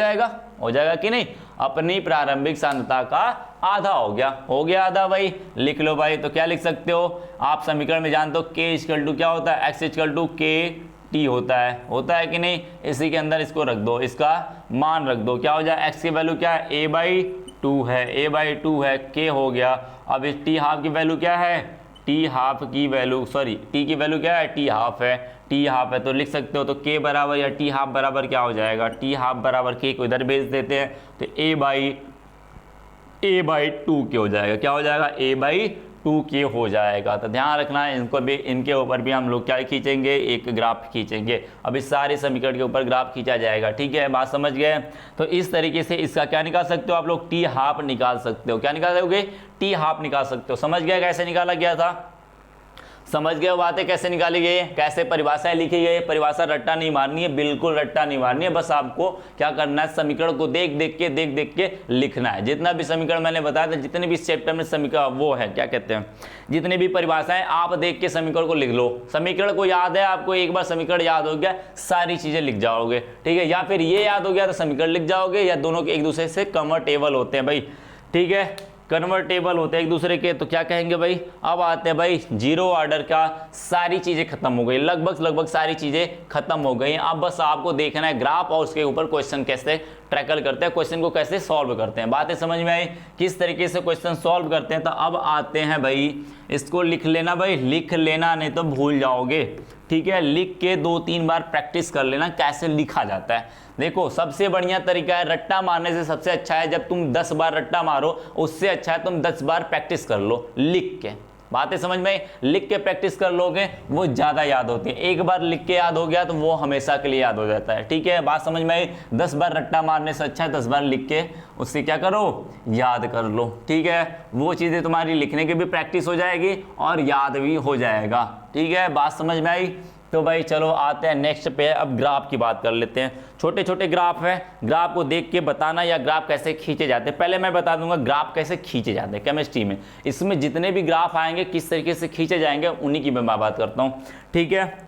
जाएगा कि नहीं। अपनी प्रारंभिक सांद्रता का आधा हो गया आधा भाई। लिख लो भाई। तो क्या लिख सकते हो, आप समीकरण में जानते हो k क्या होता है, x kt होता है कि नहीं। इसी के अंदर इसको रख दो, इसका मान रख दो। क्या हो जाए, x की वैल्यू क्या है, a/2 है, k हो गया। अब इस t हाफ की वैल्यू क्या है, t हाफ की वैल्यू, सॉरी t की वैल्यू क्या है, t हाफ है। तो लिख सकते हो, तो k बराबर या t हाफ बराबर क्या हो जाएगा, t हाफ बराबर k को इधर भेज देते हैं, तो a/2 के हो जाएगा। क्या हो जाएगा, a/2 के हो जाएगा। तो ध्यान रखना है, इनको भी, इनके ऊपर भी हम लोग क्या खींचेंगे, एक ग्राफ खींचेंगे। अब इस सारे समीकरण के ऊपर ग्राफ खींचा जाएगा। ठीक है, बात समझ गए। तो इस तरीके से इसका क्या निकाल सकते हो आप लोग, t हाफ निकाल सकते हो। क्या निकालोगे, t हाफ निकाल सकते हो। समझ गए कैसे निकाला गया था, समझ गए बातें कैसे निकाली गई है, कैसे परिभाषाएं लिखी गई है। परिभाषा रट्टा नहीं मारनी है, बिल्कुल रट्टा नहीं मारनी है। बस आपको क्या करना है, समीकरण को देख देख के लिखना है। जितना भी समीकरण मैंने बताया था, जितने भी इस चैप्टर में समीकरण वो है, क्या कहते हैं, जितनी भी परिभाषाएं, आप देख के समीकरण को लिख लो। समीकरण को याद है आपको, एक बार समीकरण याद हो गया, सारी चीजें लिख जाओगे। ठीक है, या फिर ये याद हो गया तो समीकरण लिख जाओगे, या दोनों के एक दूसरे से कन्वर्टेबल होते हैं भाई। ठीक है, कन्वर्टेबल होते हैं एक दूसरे के। तो क्या कहेंगे भाई, अब आते हैं भाई, जीरो ऑर्डर का सारी चीजें खत्म हो गई, लगभग सारी चीजें खत्म हो गई। अब बस आपको देखना है ग्राफ और उसके ऊपर क्वेश्चन कैसे टैकल करते हैं, क्वेश्चन को कैसे सॉल्व करते हैं। बातें समझ में आई, किस तरीके से क्वेश्चन सॉल्व करते हैं। तो अब आते हैं भाई, इसको लिख लेना भाई, लिख लेना, नहीं तो भूल जाओगे। ठीक है, लिख के 2-3 बार प्रैक्टिस कर लेना कैसे लिखा जाता है। देखो, सबसे बढ़िया तरीका है, रट्टा मारने से सबसे अच्छा है जब तुम 10 बार रट्टा मारो, उससे अच्छा है तुम 10 बार प्रैक्टिस कर लो लिख के। बातें समझ में, लिख के प्रैक्टिस कर लोगे वो ज़्यादा याद होती है। एक बार लिख के याद हो गया तो वो हमेशा के लिए याद हो जाता है। ठीक है, बात समझ में आई। 10 बार रट्टा मारने से अच्छा है 10 बार लिख के उससे क्या करो, याद कर लो। ठीक है, वो चीज़ें तुम्हारी लिखने की भी प्रैक्टिस हो जाएगी और याद भी हो जाएगा। ठीक है, बात समझ में आई। तो भाई चलो आते हैं नेक्स्ट पे, अब ग्राफ की बात कर लेते हैं। छोटे छोटे ग्राफ है, ग्राफ को देख के बताना या ग्राफ कैसे खींचे जाते हैं। पहले मैं बता दूंगा ग्राफ कैसे खींचे जाते हैं केमिस्ट्री में। इसमें जितने भी ग्राफ आएंगे किस तरीके से खींचे जाएंगे उन्हीं की मैं बात करता हूँ। ठीक है,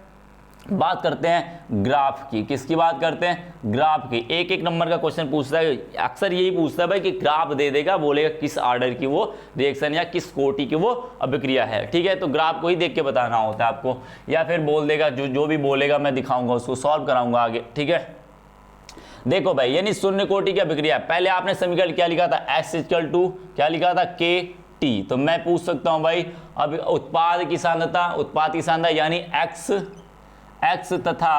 बात करते हैं ग्राफ की। किसकी बात करते हैं, ग्राफ की। एक एक नंबर का क्वेश्चन पूछता है, अक्सर यही पूछता है भाई कि ग्राफ दे देगा, बोलेगा किस ऑर्डर की वो रिएक्शन या किस कोटि की वो अभिक्रिया है। ठीक है, तो ग्राफ को ही देख के बताना होता है आपको, या फिर बोल देगा, जो भी बोलेगा मैं दिखाऊंगा, उसको सॉल्व कराऊंगा आगे। ठीक है, देखो भाई, यानी शून्य कोटि की अभिक्रिया। पहले आपने समीकरण क्या लिखा था, x = क्या लिखा था, KT। तो मैं पूछ सकता हूं भाई, अब उत्पाद की सांद्रता यानी x तथा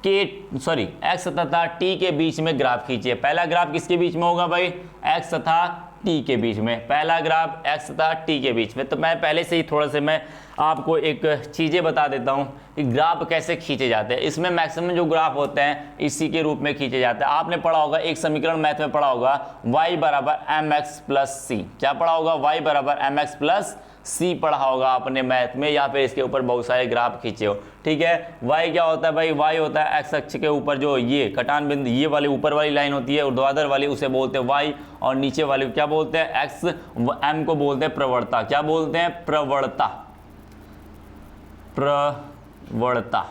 एक्स तथा टी के बीच में ग्राफ खींचिए। पहला ग्राफ किसके बीच में होगा भाई? एक्स तथा टी के बीच में। पहला ग्राफ एक्स तथा टी के बीच में। तो मैं पहले से ही थोड़ा सा मैं आपको एक चीज़ें बता देता हूँ कि ग्राफ कैसे खींचे जाते हैं। इसमें मैक्सिमम जो ग्राफ होते हैं इसी के रूप में खींचे जाते हैं। आपने पढ़ा होगा, एक समीकरण मैथ में पढ़ा होगा, y बराबर एम एक्स प्लस सी। क्या पढ़ा होगा? y बराबर एम एक्स प्लस सी पढ़ा होगा आपने मैथ में, या फिर इसके ऊपर बहुत सारे ग्राफ खींचे हो। ठीक है, y क्या होता है भाई? y होता है एक्स अक्ष के ऊपर जो ये कटान बिंदु, ये वाली ऊपर वाली लाइन होती है, ऊर्ध्वाधर वाली उसे बोलते हैं y, और नीचे वाली क्या बोलते हैं? एक्स। m को बोलते हैं प्रवणता। क्या बोलते हैं? प्रवणता। प्रवणता,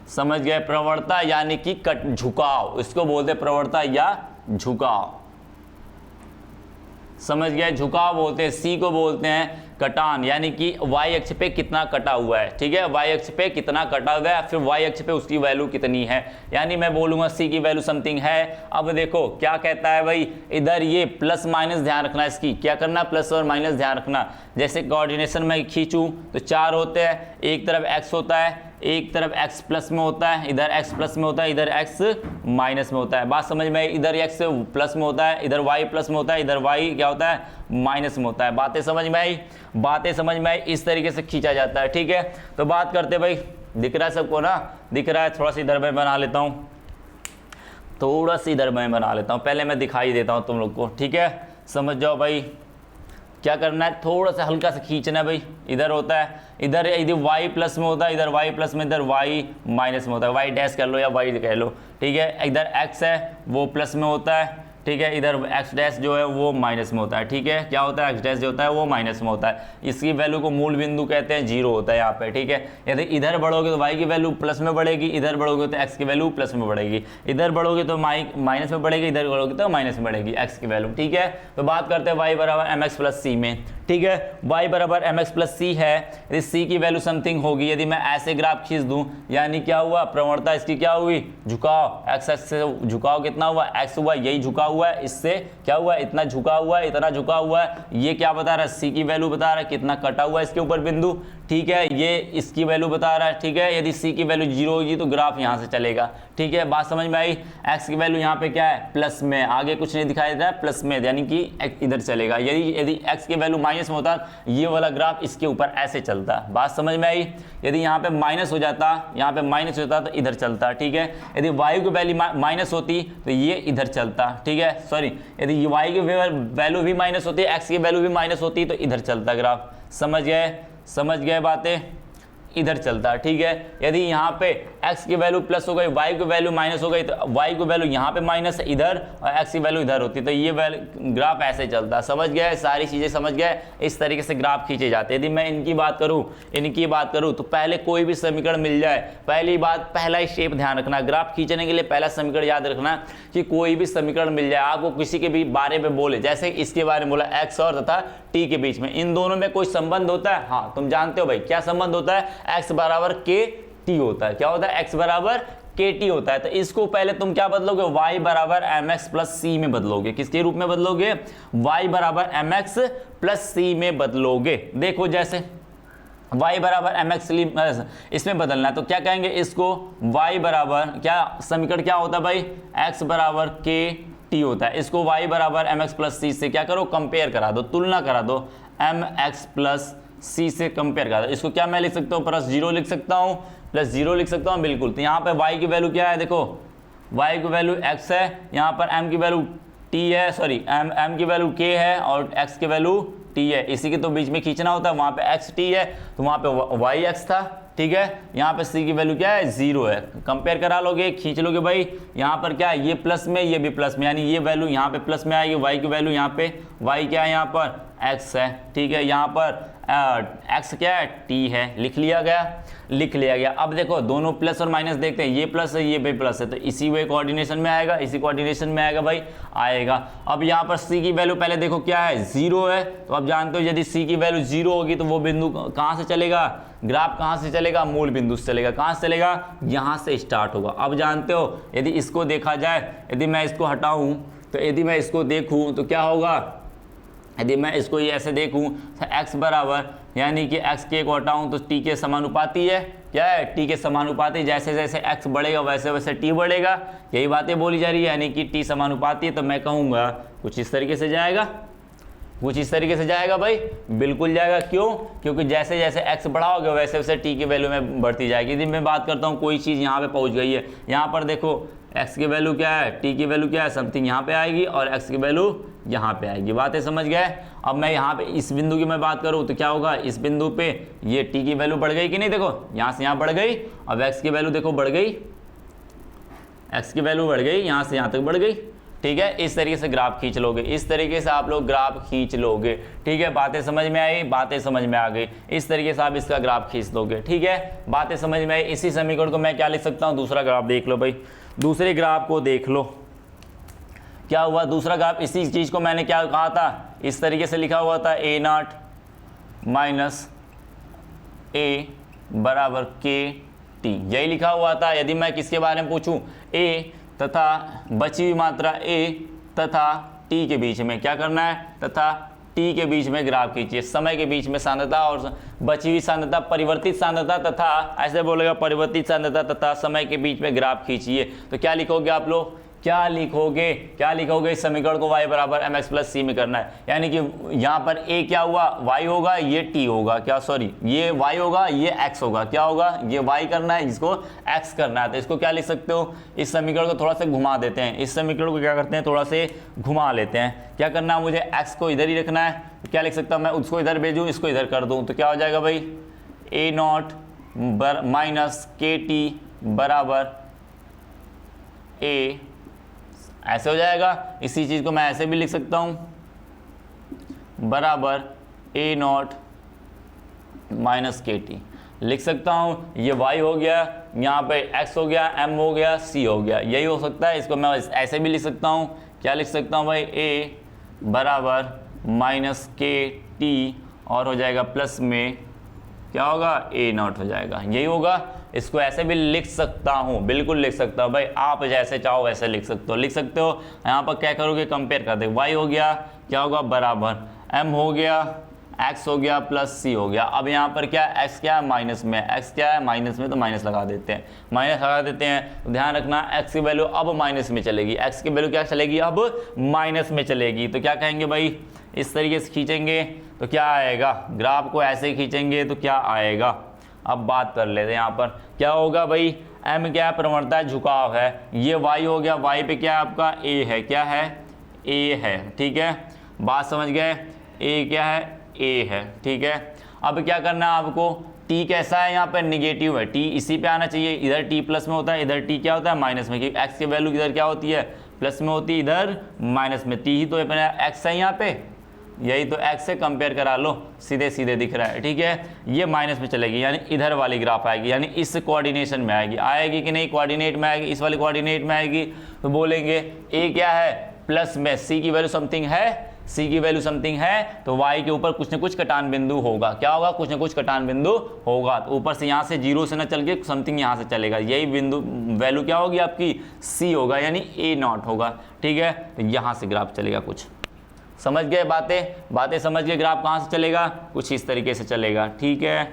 समझ गए? प्रवणता यानी कि झुकाव, इसको बोलते हैं प्रवणता या झुकाव। समझ गए? झुकाव बोलते हैं। सी को बोलते हैं कटान, यानी कि y अक्ष पे कितना कटा हुआ है। ठीक है, y अक्ष पे कितना कटा हुआ है, फिर y अक्ष पे उसकी वैल्यू कितनी है, यानी मैं बोलूंगा c की वैल्यू समथिंग है। अब देखो क्या कहता है भाई, इधर ये प्लस माइनस ध्यान रखना, इसकी क्या करना? प्लस और माइनस ध्यान रखना। जैसे कोऑर्डिनेशन में खींचूं तो 4 होते हैं, एक तरफ x होता है, एक तरफ x प्लस में होता है, इधर x प्लस में होता है, इधर x माइनस में होता है। बात समझ में? इधर x प्लस में होता है, इधर y प्लस में होता है, इधर y क्या होता है? माइनस में होता है। बातें समझ में आई? बातें समझ में आई? इस तरीके से खींचा जाता है। ठीक है, तो बात करते भाई, दिख रहा है सबको ना? दिख रहा है? थोड़ा सा इधर मैं बना लेता हूँ, थोड़ा सा इधर मैं बना लेता हूँ, पहले मैं दिखाई देता हूँ तुम लोग को। ठीक है, समझ जाओ भाई क्या करना है, थोड़ा सा हल्का सा खींचना है भाई। इधर होता है, इधर y प्लस में होता है, इधर y प्लस में, इधर y माइनस में होता है। y डैश कर लो या y कह लो। ठीक है, इधर x है वो प्लस में होता है, ठीक है, इधर x डैश जो है वो माइनस में होता है। ठीक है, क्या होता है? x डैश जो होता है वो माइनस में होता है। इसकी वैल्यू को मूल बिंदु कहते हैं, 0 होता है यहाँ पे। ठीक है, यदि इधर बढ़ोगे तो y की वैल्यू प्लस में बढ़ेगी, इधर बढ़ोगे तो x की वैल्यू प्लस में बढ़ेगी, इधर बढ़ोगे तो माइनस में बढ़ेगी, इधर बढ़ोगे तो माइनस में बढ़ेगी x की वैल्यू। ठीक है, तो बात करते हैं y बराबर एम एक्स प्लस सी में। ठीक है, y बराबर एम एक्स प्लस सी है, यदि c की वैल्यू समथिंग होगी, यदि मैं ऐसे ग्राफ खींच दूं, यानी क्या हुआ? प्रवणता इसकी क्या हुई? झुकाव। x एक्स से झुकाव कितना हुआ? x हुआ, यही झुका हुआ है, इससे क्या हुआ? इतना झुका हुआ है, इतना झुका हुआ है। ये क्या बता रहा है? c की वैल्यू बता रहा है, कितना कटा हुआ है इसके ऊपर बिंदु। ठीक है, ये इसकी वैल्यू बता रहा है। ठीक है, यदि c की वैल्यू 0 होगी तो ग्राफ यहाँ से चलेगा। ठीक है, बात समझ में आई? x की वैल्यू यहाँ पे क्या है? प्लस में, आगे कुछ नहीं दिखाई दे रहा है, प्लस में, यानी कि इधर चलेगा। यदि x की वैल्यू माइनस में होता, ये वाला ग्राफ इसके ऊपर ऐसे चलता। बात समझ में आई? यदि यहाँ पे माइनस हो जाता, यहाँ पे माइनस होता तो इधर चलता। ठीक है, यदि y की वैल्यू माइनस होती तो ये इधर चलता। ठीक है, सॉरी, यदि y की वैल्यू भी माइनस होती, x की वैल्यू भी माइनस होती तो इधर चलता ग्राफ। समझ गए? समझ गए बातें? इधर चलता। ठीक है, यदि यहाँ पे x की वैल्यू प्लस हो गई, y की वैल्यू माइनस हो गई, तो y की वैल्यू यहाँ पे माइनस है इधर, और x की वैल्यू इधर होती, तो ये ग्राफ ऐसे चलता। समझ गए? सारी चीज़ें समझ गए? इस तरीके से ग्राफ खींचे जाते हैं। यदि मैं इनकी बात करूँ तो पहले कोई भी समीकरण मिल जाए, पहली बात, पहला स्टेप ध्यान रखना, ग्राफ खींचने के लिए पहला समीकरण याद रखना कि कोई भी समीकरण मिल जाए, आपको किसी के भी बारे में बोले, जैसे इसके बारे में बोला x और तथा t के बीच में, इन दोनों में कोई संबंध होता है? हाँ, तुम जानते हो भाई क्या संबंध होता है? x बराबर के टी होता है। क्या होता है? x बराबर के टी होता है। तो इसको पहले तुम क्या बदलोगे? y बराबर एम एक्स प्लस सी में बदलोगे। किसके रूप में बदलोगे? y बराबर एम एक्स प्लस सी में बदलोगे। देखो, जैसे y बराबर एम एक्स इसमें बदलना है तो क्या कहेंगे इसको? y बराबर, क्या समीकरण क्या होता है भाई? x बराबर के टी होता है। इसको y बराबर एम एक्स प्लस सी से क्या करो? कंपेयर करा दो, तुलना करा दो, एम एक्स प्लस सी से कंपेयर करा दो। इसको क्या मैं लिख सकता हूँ? प्लस 0 लिख सकता हूँ, प्लस 0 लिख सकता हूँ, बिल्कुल। तो यहाँ पे y की वैल्यू क्या है? देखो, y की वैल्यू x है, यहाँ पर m की वैल्यू t है, सॉरी m की वैल्यू k है, और x की वैल्यू t है। इसी के तो बीच में खींचना होता है, वहाँ पे x t है तो वहाँ पे y x था। ठीक है, यहाँ पे c की वैल्यू क्या है? 0 है। कंपेयर करा लोगे, खींच लोगे भाई, यहाँ पर क्या है? ये प्लस में, ये भी प्लस में, यानी ये वैल्यू यहाँ पे प्लस में आएगी, y की वैल्यू यहाँ पे, y क्या है? यहाँ पर x है। ठीक है, यहाँ पर x क्या है? t है। लिख लिया गया। अब देखो, दोनों प्लस और माइनस देखते हैं, ये प्लस है, ये भी प्लस है, तो इसी वे कोऑर्डिनेशन में आएगा, इसी कोऑर्डिनेशन में आएगा भाई, आएगा। अब यहाँ पर c की वैल्यू पहले देखो क्या है? 0 है। तो अब जानते हो यदि c की वैल्यू 0 होगी तो वो बिंदु कहाँ से चलेगा? ग्राफ कहाँ से चलेगा? मूल बिंदु से चलेगा। कहाँ से चलेगा? यहाँ से स्टार्ट होगा। अब जानते हो, यदि इसको देखा जाए, यदि मैं इसको हटाऊँ, तो यदि मैं इसको देखूँ तो क्या होगा? यदि मैं इसको ये ऐसे देखूं तो x बराबर यानी कि x k को हटाऊं तो t के समानुपाती है। क्या है? t के समानुपाती। जैसे जैसे x बढ़ेगा वैसे वैसे t बढ़ेगा, यही बातें बोली जा रही है। यानी कि t समानुपाती है तो मैं कहूँगा कुछ इस तरीके से जाएगा, कुछ इस तरीके से जाएगा भाई, बिल्कुल जाएगा। क्यों? क्योंकि जैसे जैसे x बढ़ाओगे वैसे वैसे t की वैल्यू में बढ़ती जाएगी। यदि मैं बात करता हूँ कोई चीज़ यहाँ पे पहुँच गई है, यहाँ पर देखो x की वैल्यू क्या है, t की वैल्यू क्या है, समथिंग यहाँ पे आएगी और x की वैल्यू यहाँ पे आएगी। बातें समझ गए? अब मैं यहाँ पे इस बिंदु की मैं बात करूँ तो क्या होगा, इस बिंदु पे ये t की वैल्यू बढ़ गई कि नहीं, देखो यहाँ से यहाँ बढ़ गई। अब x की वैल्यू देखो बढ़ गई, x की वैल्यू बढ़ गई, यहाँ से यहाँ तक बढ़ गई। ठीक है, इस तरीके से ग्राफ खींच लोगे, इस तरीके से आप लोग ग्राफ खींच लोगे। ठीक है, बातें समझ में आई, बातें समझ में आ गई। इस तरीके से आप इसका ग्राफ खींच लोगे। ठीक है, बातें समझ में आई। इसी समीकरण को मैं क्या लिख सकता हूँ, दूसरा ग्राफ देख लो भाई, दूसरे ग्राफ को देख लो क्या हुआ। दूसरा ग्राफ इसी चीज़ को मैंने क्या कहा था, इस तरीके से लिखा हुआ था a नॉट माइनस a बराबर के टी, यही लिखा हुआ था। यदि मैं किसके बारे में पूछूं, a तथा बची हुई मात्रा a तथा t के बीच में क्या करना है, तथा t के बीच में ग्राफ खींचिए। समय के बीच में सांद्रता और बची हुई सांद्रता, परिवर्तित सांद्रता तथा, ऐसे बोलेगा परिवर्तित सांद्रता तथा समय के बीच में ग्राफ खींचिए। तो क्या लिखोगे आप लोग, क्या लिखोगे, क्या लिखोगे, इस समीकरण को y बराबर mx प्लस c में करना है। यानी कि यहाँ पर a क्या हुआ, y होगा, ये t होगा, क्या सॉरी ये y होगा, ये x होगा, क्या होगा, ये y करना है, इसको x करना है। तो इसको क्या लिख सकते हो, इस समीकरण को थोड़ा सा घुमा देते हैं, इस समीकरण को क्या करते हैं, थोड़ा से घुमा लेते हैं। क्या करना है, मुझे x को इधर ही रखना है। तो क्या लिख सकता हूँ मैं, उसको इधर भेजूँ, इसको इधर कर दूँ, तो क्या हो जाएगा भाई, a नॉट माइनस के टी बराबर a, ऐसे हो जाएगा। इसी चीज़ को मैं ऐसे भी लिख सकता हूँ, बराबर a नॉट माइनस के टी लिख सकता हूँ। ये y हो गया, यहाँ पे x हो गया, m हो गया, c हो गया, यही हो सकता है। इसको मैं ऐसे भी लिख सकता हूँ, क्या लिख सकता हूँ भाई, a बराबर माइनस के टी और हो जाएगा प्लस में क्या होगा, a नॉट हो जाएगा, यही होगा। इसको ऐसे भी लिख सकता हूँ, बिल्कुल लिख सकता हूँ भाई, आप जैसे चाहो वैसे लिख सकते हो, लिख सकते हो। यहाँ पर क्या करोगे, कंपेयर कर दे, y हो गया क्या होगा, बराबर m हो गया, x हो गया प्लस c हो गया। अब यहाँ पर क्या, x क्या है, माइनस में, x क्या है, माइनस में, तो माइनस लगा देते हैं, माइनस लगा देते हैं। तो ध्यान रखना x की वैल्यू अब माइनस में चलेगी, x की वैल्यू क्या चलेगी, अब माइनस में चलेगी। तो क्या कहेंगे भाई, इस तरीके से खींचेंगे तो क्या आएगा, ग्राफ को ऐसे खींचेंगे तो क्या आएगा। अब बात कर लेते हैं, यहाँ पर क्या होगा भाई, m क्या है, प्रवणता है, झुकाव है। ये y हो गया, y पे क्या है आपका, a है, क्या है, a है। ठीक है, बात समझ गए, a क्या है, a है। ठीक है, अब क्या करना है आपको, t कैसा है, यहाँ पे नेगेटिव है, t इसी पे आना चाहिए, इधर t प्लस में होता है, इधर t क्या होता है, माइनस में, क्योंकि x की वैल्यू इधर क्या होती है, प्लस में होती है, इधर माइनस में। t ही तो अपना x है यहाँ पे, यही तो x से कंपेयर करा लो, सीधे सीधे दिख रहा है। ठीक है, ये माइनस में चलेगी, यानी इधर वाली ग्राफ आएगी, यानी इस कोऑर्डिनेशन में आएगी, आएगी कि नहीं, कोऑर्डिनेट में आएगी, इस वाले कोऑर्डिनेट में आएगी। तो बोलेंगे a क्या है, प्लस में, c की वैल्यू समथिंग है, c की वैल्यू समथिंग है, तो y के ऊपर कुछ न कुछ कटान बिंदु होगा। क्या होगा, कुछ न कुछ कटान बिंदु होगा। तो ऊपर से यहाँ से जीरो से ना चल के समथिंग यहाँ से चलेगा, यही बिंदु वैल्यू क्या होगी आपकी, c होगा, यानी a नॉट होगा। ठीक है, तो यहाँ से ग्राफ चलेगा कुछ, समझ गए बातें समझ गए। ग्राफ कहाँ से चलेगा, कुछ इस तरीके से चलेगा। ठीक है,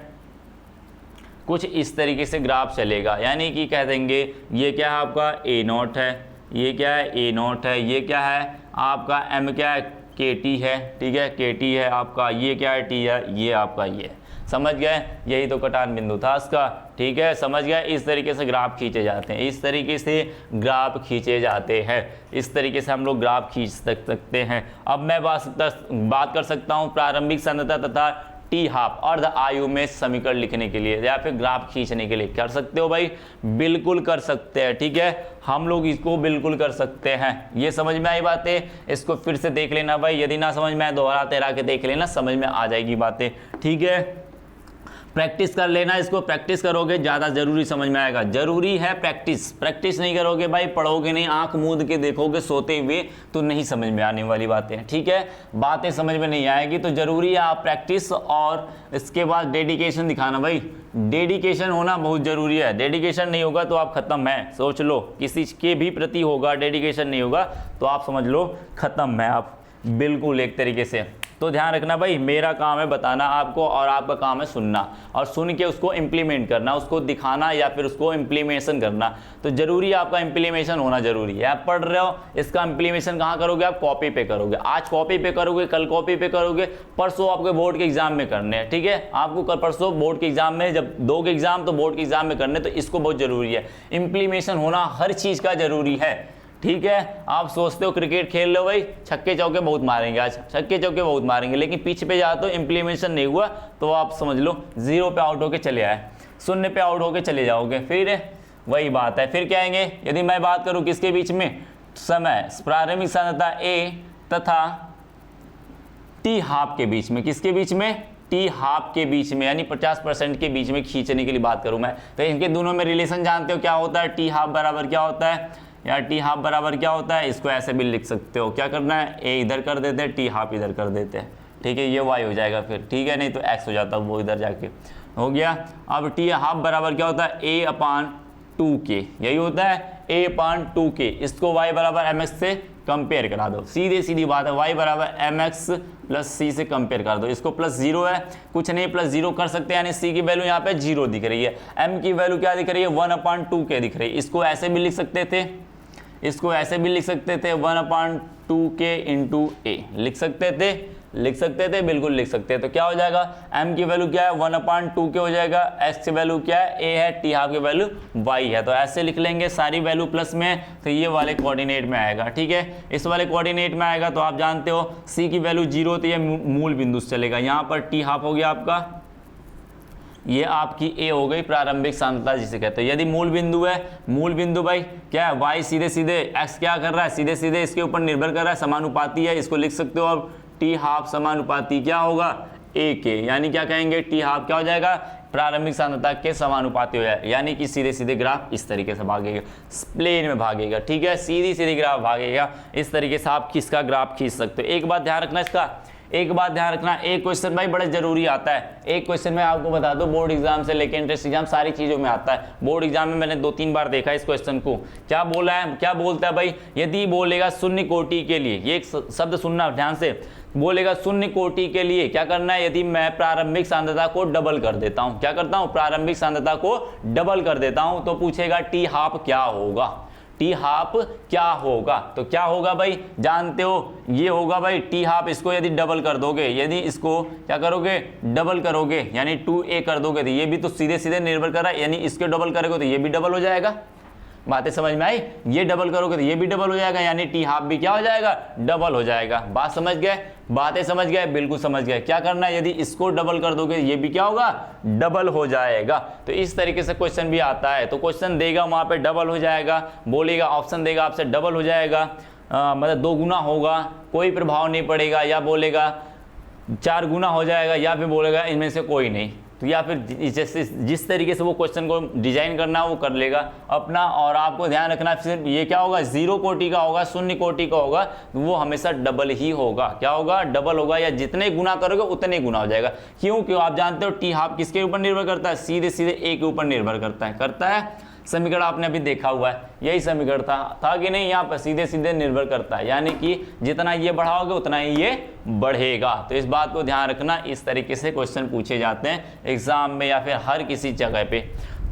कुछ इस तरीके से ग्राफ चलेगा, यानी कि कह देंगे ये क्या है आपका, a नॉट है, ये क्या है, a नॉट है, ये क्या है आपका, m क्या है, के टी है। ठीक है, के टी है आपका, ये क्या है, t है, ये आपका ये, समझ गए, यही तो कटान बिंदु था इसका। ठीक है, समझ गए। इस तरीके से ग्राफ खींचे जाते हैं, इस तरीके से ग्राफ खींचे जाते हैं, इस तरीके से हम लोग ग्राफ खींच सकते हैं। अब मैं बात कर सकता हूँ प्रारंभिक सांद्रता तथा टी हाफ अर्ध आयु में समीकरण लिखने के लिए या फिर ग्राफ खींचने के लिए। कर सकते हो भाई, बिल्कुल कर सकते हैं। ठीक है, हम लोग इसको बिल्कुल कर सकते हैं। ये समझ में आई बातें, इसको फिर से देख लेना भाई, यदि ना समझ में आए दोहरा तेरा के देख लेना, समझ में आ जाएगी बातें। ठीक है, प्रैक्टिस कर लेना, इसको प्रैक्टिस करोगे ज़्यादा जरूरी समझ में आएगा। जरूरी है प्रैक्टिस, प्रैक्टिस नहीं करोगे भाई, पढ़ोगे नहीं, आंख मूंद के देखोगे सोते हुए, तो नहीं समझ में आने वाली बातें। ठीक है, बातें समझ में नहीं आएगी, तो जरूरी है आप प्रैक्टिस और इसके बाद डेडिकेशन दिखाना भाई। डेडिकेशन होना बहुत ज़रूरी है, डेडिकेशन नहीं होगा तो आप ख़त्म है, सोच लो, किसी के भी प्रति होगा डेडिकेशन नहीं होगा तो आप समझ लो ख़त्म है आप, बिल्कुल एक तरीके से। तो ध्यान रखना भाई, मेरा काम है बताना आपको और आपका काम है सुनना, और सुन के उसको इम्प्लीमेंट करना, उसको दिखाना या फिर उसको इम्प्लीमेशन करना। तो जरूरी है आपका इम्प्लीमेशन होना जरूरी है। आप पढ़ रहे हो, इसका इम्प्लीमेशन कहाँ करोगे आप? कॉपी पे करोगे। आज कॉपी पे करोगे, कल कॉपी पे करोगे, परसों आपके बोर्ड के एग्जाम में करने हैं, ठीक है? आपको कल परसों बोर्ड के एग्जाम में जब दोगे एग्जाम तो बोर्ड के एग्जाम में करने, तो इसको बहुत जरूरी है। इम्प्लीमेशन होना हर चीज का जरूरी है, ठीक है? आप सोचते हो क्रिकेट खेल लो भाई, छक्के चौके बहुत मारेंगे, आज छक्के चौके बहुत मारेंगे, लेकिन पिच पे जाते हो इम्प्लीमेशन नहीं हुआ तो आप समझ लो 0 पे आउट होके चले आए, 0 पे आउट होके चले जाओगे। फिर वही बात है, फिर क्या आएंगे? यदि मैं बात करूं किसके बीच में, समय प्रारंभिक सांद्रता A तथा टी हाफ के बीच में, किसके बीच में? टी हाफ के बीच में, यानी 50% के बीच में खींचने के लिए बात करूं मैं, तो इनके दोनों में रिलेशन जानते हो क्या होता है? टी हाफ बराबर क्या होता है, या टी हाफ बराबर क्या होता है? इसको ऐसे भी लिख सकते हो। क्या करना है? ए इधर कर देते हैं, टी हाफ इधर कर देते हैं, ठीक है? ये वाई हो जाएगा फिर, ठीक है? नहीं तो एक्स हो जाता है वो इधर जाके, हो गया। अब टी हाफ बराबर क्या होता है? ए अपान 2k, यही होता है a अपान 2k। इसको y बराबर mx से कंपेयर करा दो, सीधे सीधी बात है, y बराबर mx प्लस c से कंपेयर कर दो। इसको प्लस 0 है, कुछ नहीं, प्लस 0 कर सकते हैं, यानी c की वैल्यू यहाँ पे 0 दिख रही है, m की वैल्यू क्या दिख रही है? 1 अपान 2k दिख रही है। इसको ऐसे भी लिख सकते थे, इसको ऐसे भी लिख सकते थे, 1 अपान 2k इंटू a लिख सकते थे, लिख सकते थे, बिल्कुल लिख सकते हैं। तो क्या हो जाएगा? m की वैल्यू क्या है? 1 अपान 2k हो जाएगा, x की वैल्यू क्या है? a है, टी हाफ की वैल्यू y है। तो ऐसे लिख लेंगे, सारी वैल्यू प्लस में, तो ये वाले कोऑर्डिनेट में आएगा, ठीक है? इस वाले कोऑर्डिनेट में आएगा। तो आप जानते हो c की वैल्यू 0 तो ये मूल बिंदु से चलेगा, यहाँ पर टी हाफ हो गया आपका, ये आपकी a हो गई प्रारंभिक सांद्रता जिसे कहते हैं। यदि मूल बिंदु है, मूल बिंदु भाई क्या है? y सीधे सीधे, x क्या कर रहा है? सीधे सीधे इसके ऊपर निर्भर कर रहा है, समानुपाती है, इसको लिख सकते हो। अब टी हाफ समानुपाती क्या होगा? a के, यानी क्या कहेंगे? टी हाफ क्या हो जाएगा? प्रारंभिक सांद्रता के समानुपाती हो जाए, यानी कि सीधे सीधे ग्राफ इस तरीके से भागेगा, प्लेन में भागेगा, ठीक है? सीधी सीधी ग्राफ भागेगा, इस तरीके से आप किसका ग्राफ खींच सकते हो। एक बात ध्यान रखना, इसका एक बात ध्यान रखना, एक क्वेश्चन भाई बड़ा जरूरी आता है। एक क्वेश्चन मैं आपको बता दूं, बोर्ड एग्जाम से लेकर एंट्रेंस एग्जाम सारी चीजों में आता है। बोर्ड एग्जाम में मैंने 2-3 बार देखा इस क्वेश्चन को। क्या बोला है, क्या बोलता है भाई? यदि बोलेगा शून्य कोटि के लिए, ये एक शब्द सुनना ध्यान से, बोलेगा शून्य कोटि के लिए क्या करना है? यदि मैं प्रारंभिक सांद्रता को डबल कर देता हूं, क्या करता हूं? प्रारंभिक सांद्रता को डबल कर देता हूं, तो पूछेगा टी हाफ क्या होगा? टी हाफ क्या होगा? तो क्या होगा भाई? जानते हो, ये होगा भाई टी हाफ। इसको यदि डबल कर दोगे, यदि इसको क्या करोगे? डबल करोगे, यानी 2a कर दोगे, तो ये भी तो सीधे सीधे निर्भर कर रहा है, यानी इसके डबल करोगे तो ये भी डबल हो जाएगा। बातें समझ में आई? ये डबल करोगे तो ये भी डबल हो जाएगा, यानी टी हाफ भी क्या हो जाएगा? डबल हो जाएगा। बात समझ गए? बातें समझ गए? बिल्कुल समझ गए। क्या करना है? यदि इसको डबल कर दोगे ये भी क्या होगा? डबल हो जाएगा। तो इस तरीके से क्वेश्चन भी आता है। तो क्वेश्चन देगा वहां पे डबल हो जाएगा, बोलेगा ऑप्शन देगा आपसे डबल हो जाएगा, मतलब 2 गुना होगा, कोई प्रभाव नहीं पड़ेगा, या बोलेगा 4 गुना हो जाएगा, या फिर बोलेगा इनमें से कोई नहीं। तो या फिर जैसे जिस तरीके से वो क्वेश्चन को डिजाइन करना वो कर लेगा अपना। और आपको ध्यान रखना फिर ये क्या होगा? 0 कोटि का होगा, शून्य कोटि का होगा, वो हमेशा डबल ही होगा। क्या होगा? डबल होगा, या जितने गुना करोगे उतने गुना हो जाएगा। क्यों? क्यों आप जानते हो टी हाफ किसके ऊपर निर्भर करता है? सीधे सीधे a के ऊपर निर्भर करता है। समीकरण आपने अभी देखा हुआ है, यही समीकरण था कि नहीं? यहाँ पर सीधे सीधे निर्भर करता है, यानी कि जितना ये बढ़ाओगे उतना ही ये बढ़ेगा। तो इस बात को ध्यान रखना, इस तरीके से क्वेश्चन पूछे जाते हैं एग्जाम में या फिर हर किसी जगह पे।